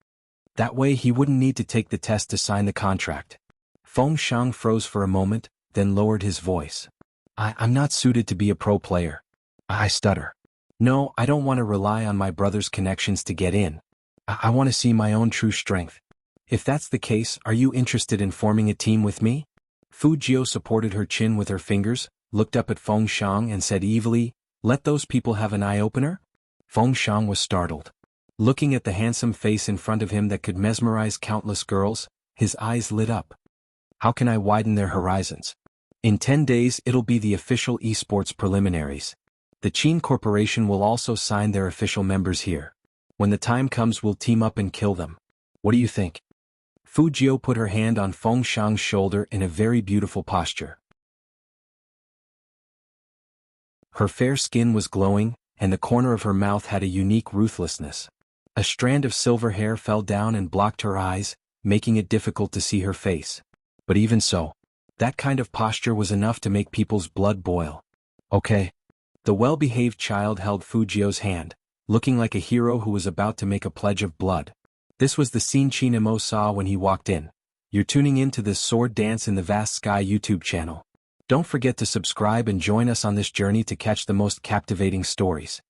That way he wouldn't need to take the test to sign the contract. Feng Shang froze for a moment, then lowered his voice. I'm not suited to be a pro player. I stutter. No, I don't want to rely on my brother's connections to get in. I want to see my own true strength. If that's the case, are you interested in forming a team with me? Fujio supported her chin with her fingers, looked up at Feng Shang and said evilly, Let those people have an eye-opener? Feng Shang was startled. Looking at the handsome face in front of him that could mesmerize countless girls, his eyes lit up. How can I widen their horizons? In 10 days it'll be the official esports preliminaries. The Qin Corporation will also sign their official members here. When the time comes we'll team up and kill them. What do you think? Fujio put her hand on Feng Shang's shoulder in a very beautiful posture. Her fair skin was glowing, and the corner of her mouth had a unique ruthlessness. A strand of silver hair fell down and blocked her eyes, making it difficult to see her face. But even so, that kind of posture was enough to make people's blood boil. Okay. The well-behaved child held Fujio's hand, looking like a hero who was about to make a pledge of blood. This was the scene Chinamo saw when he walked in. You're tuning in to this Sword Dance in the Vast Sky YouTube channel. Don't forget to subscribe and join us on this journey to catch the most captivating stories.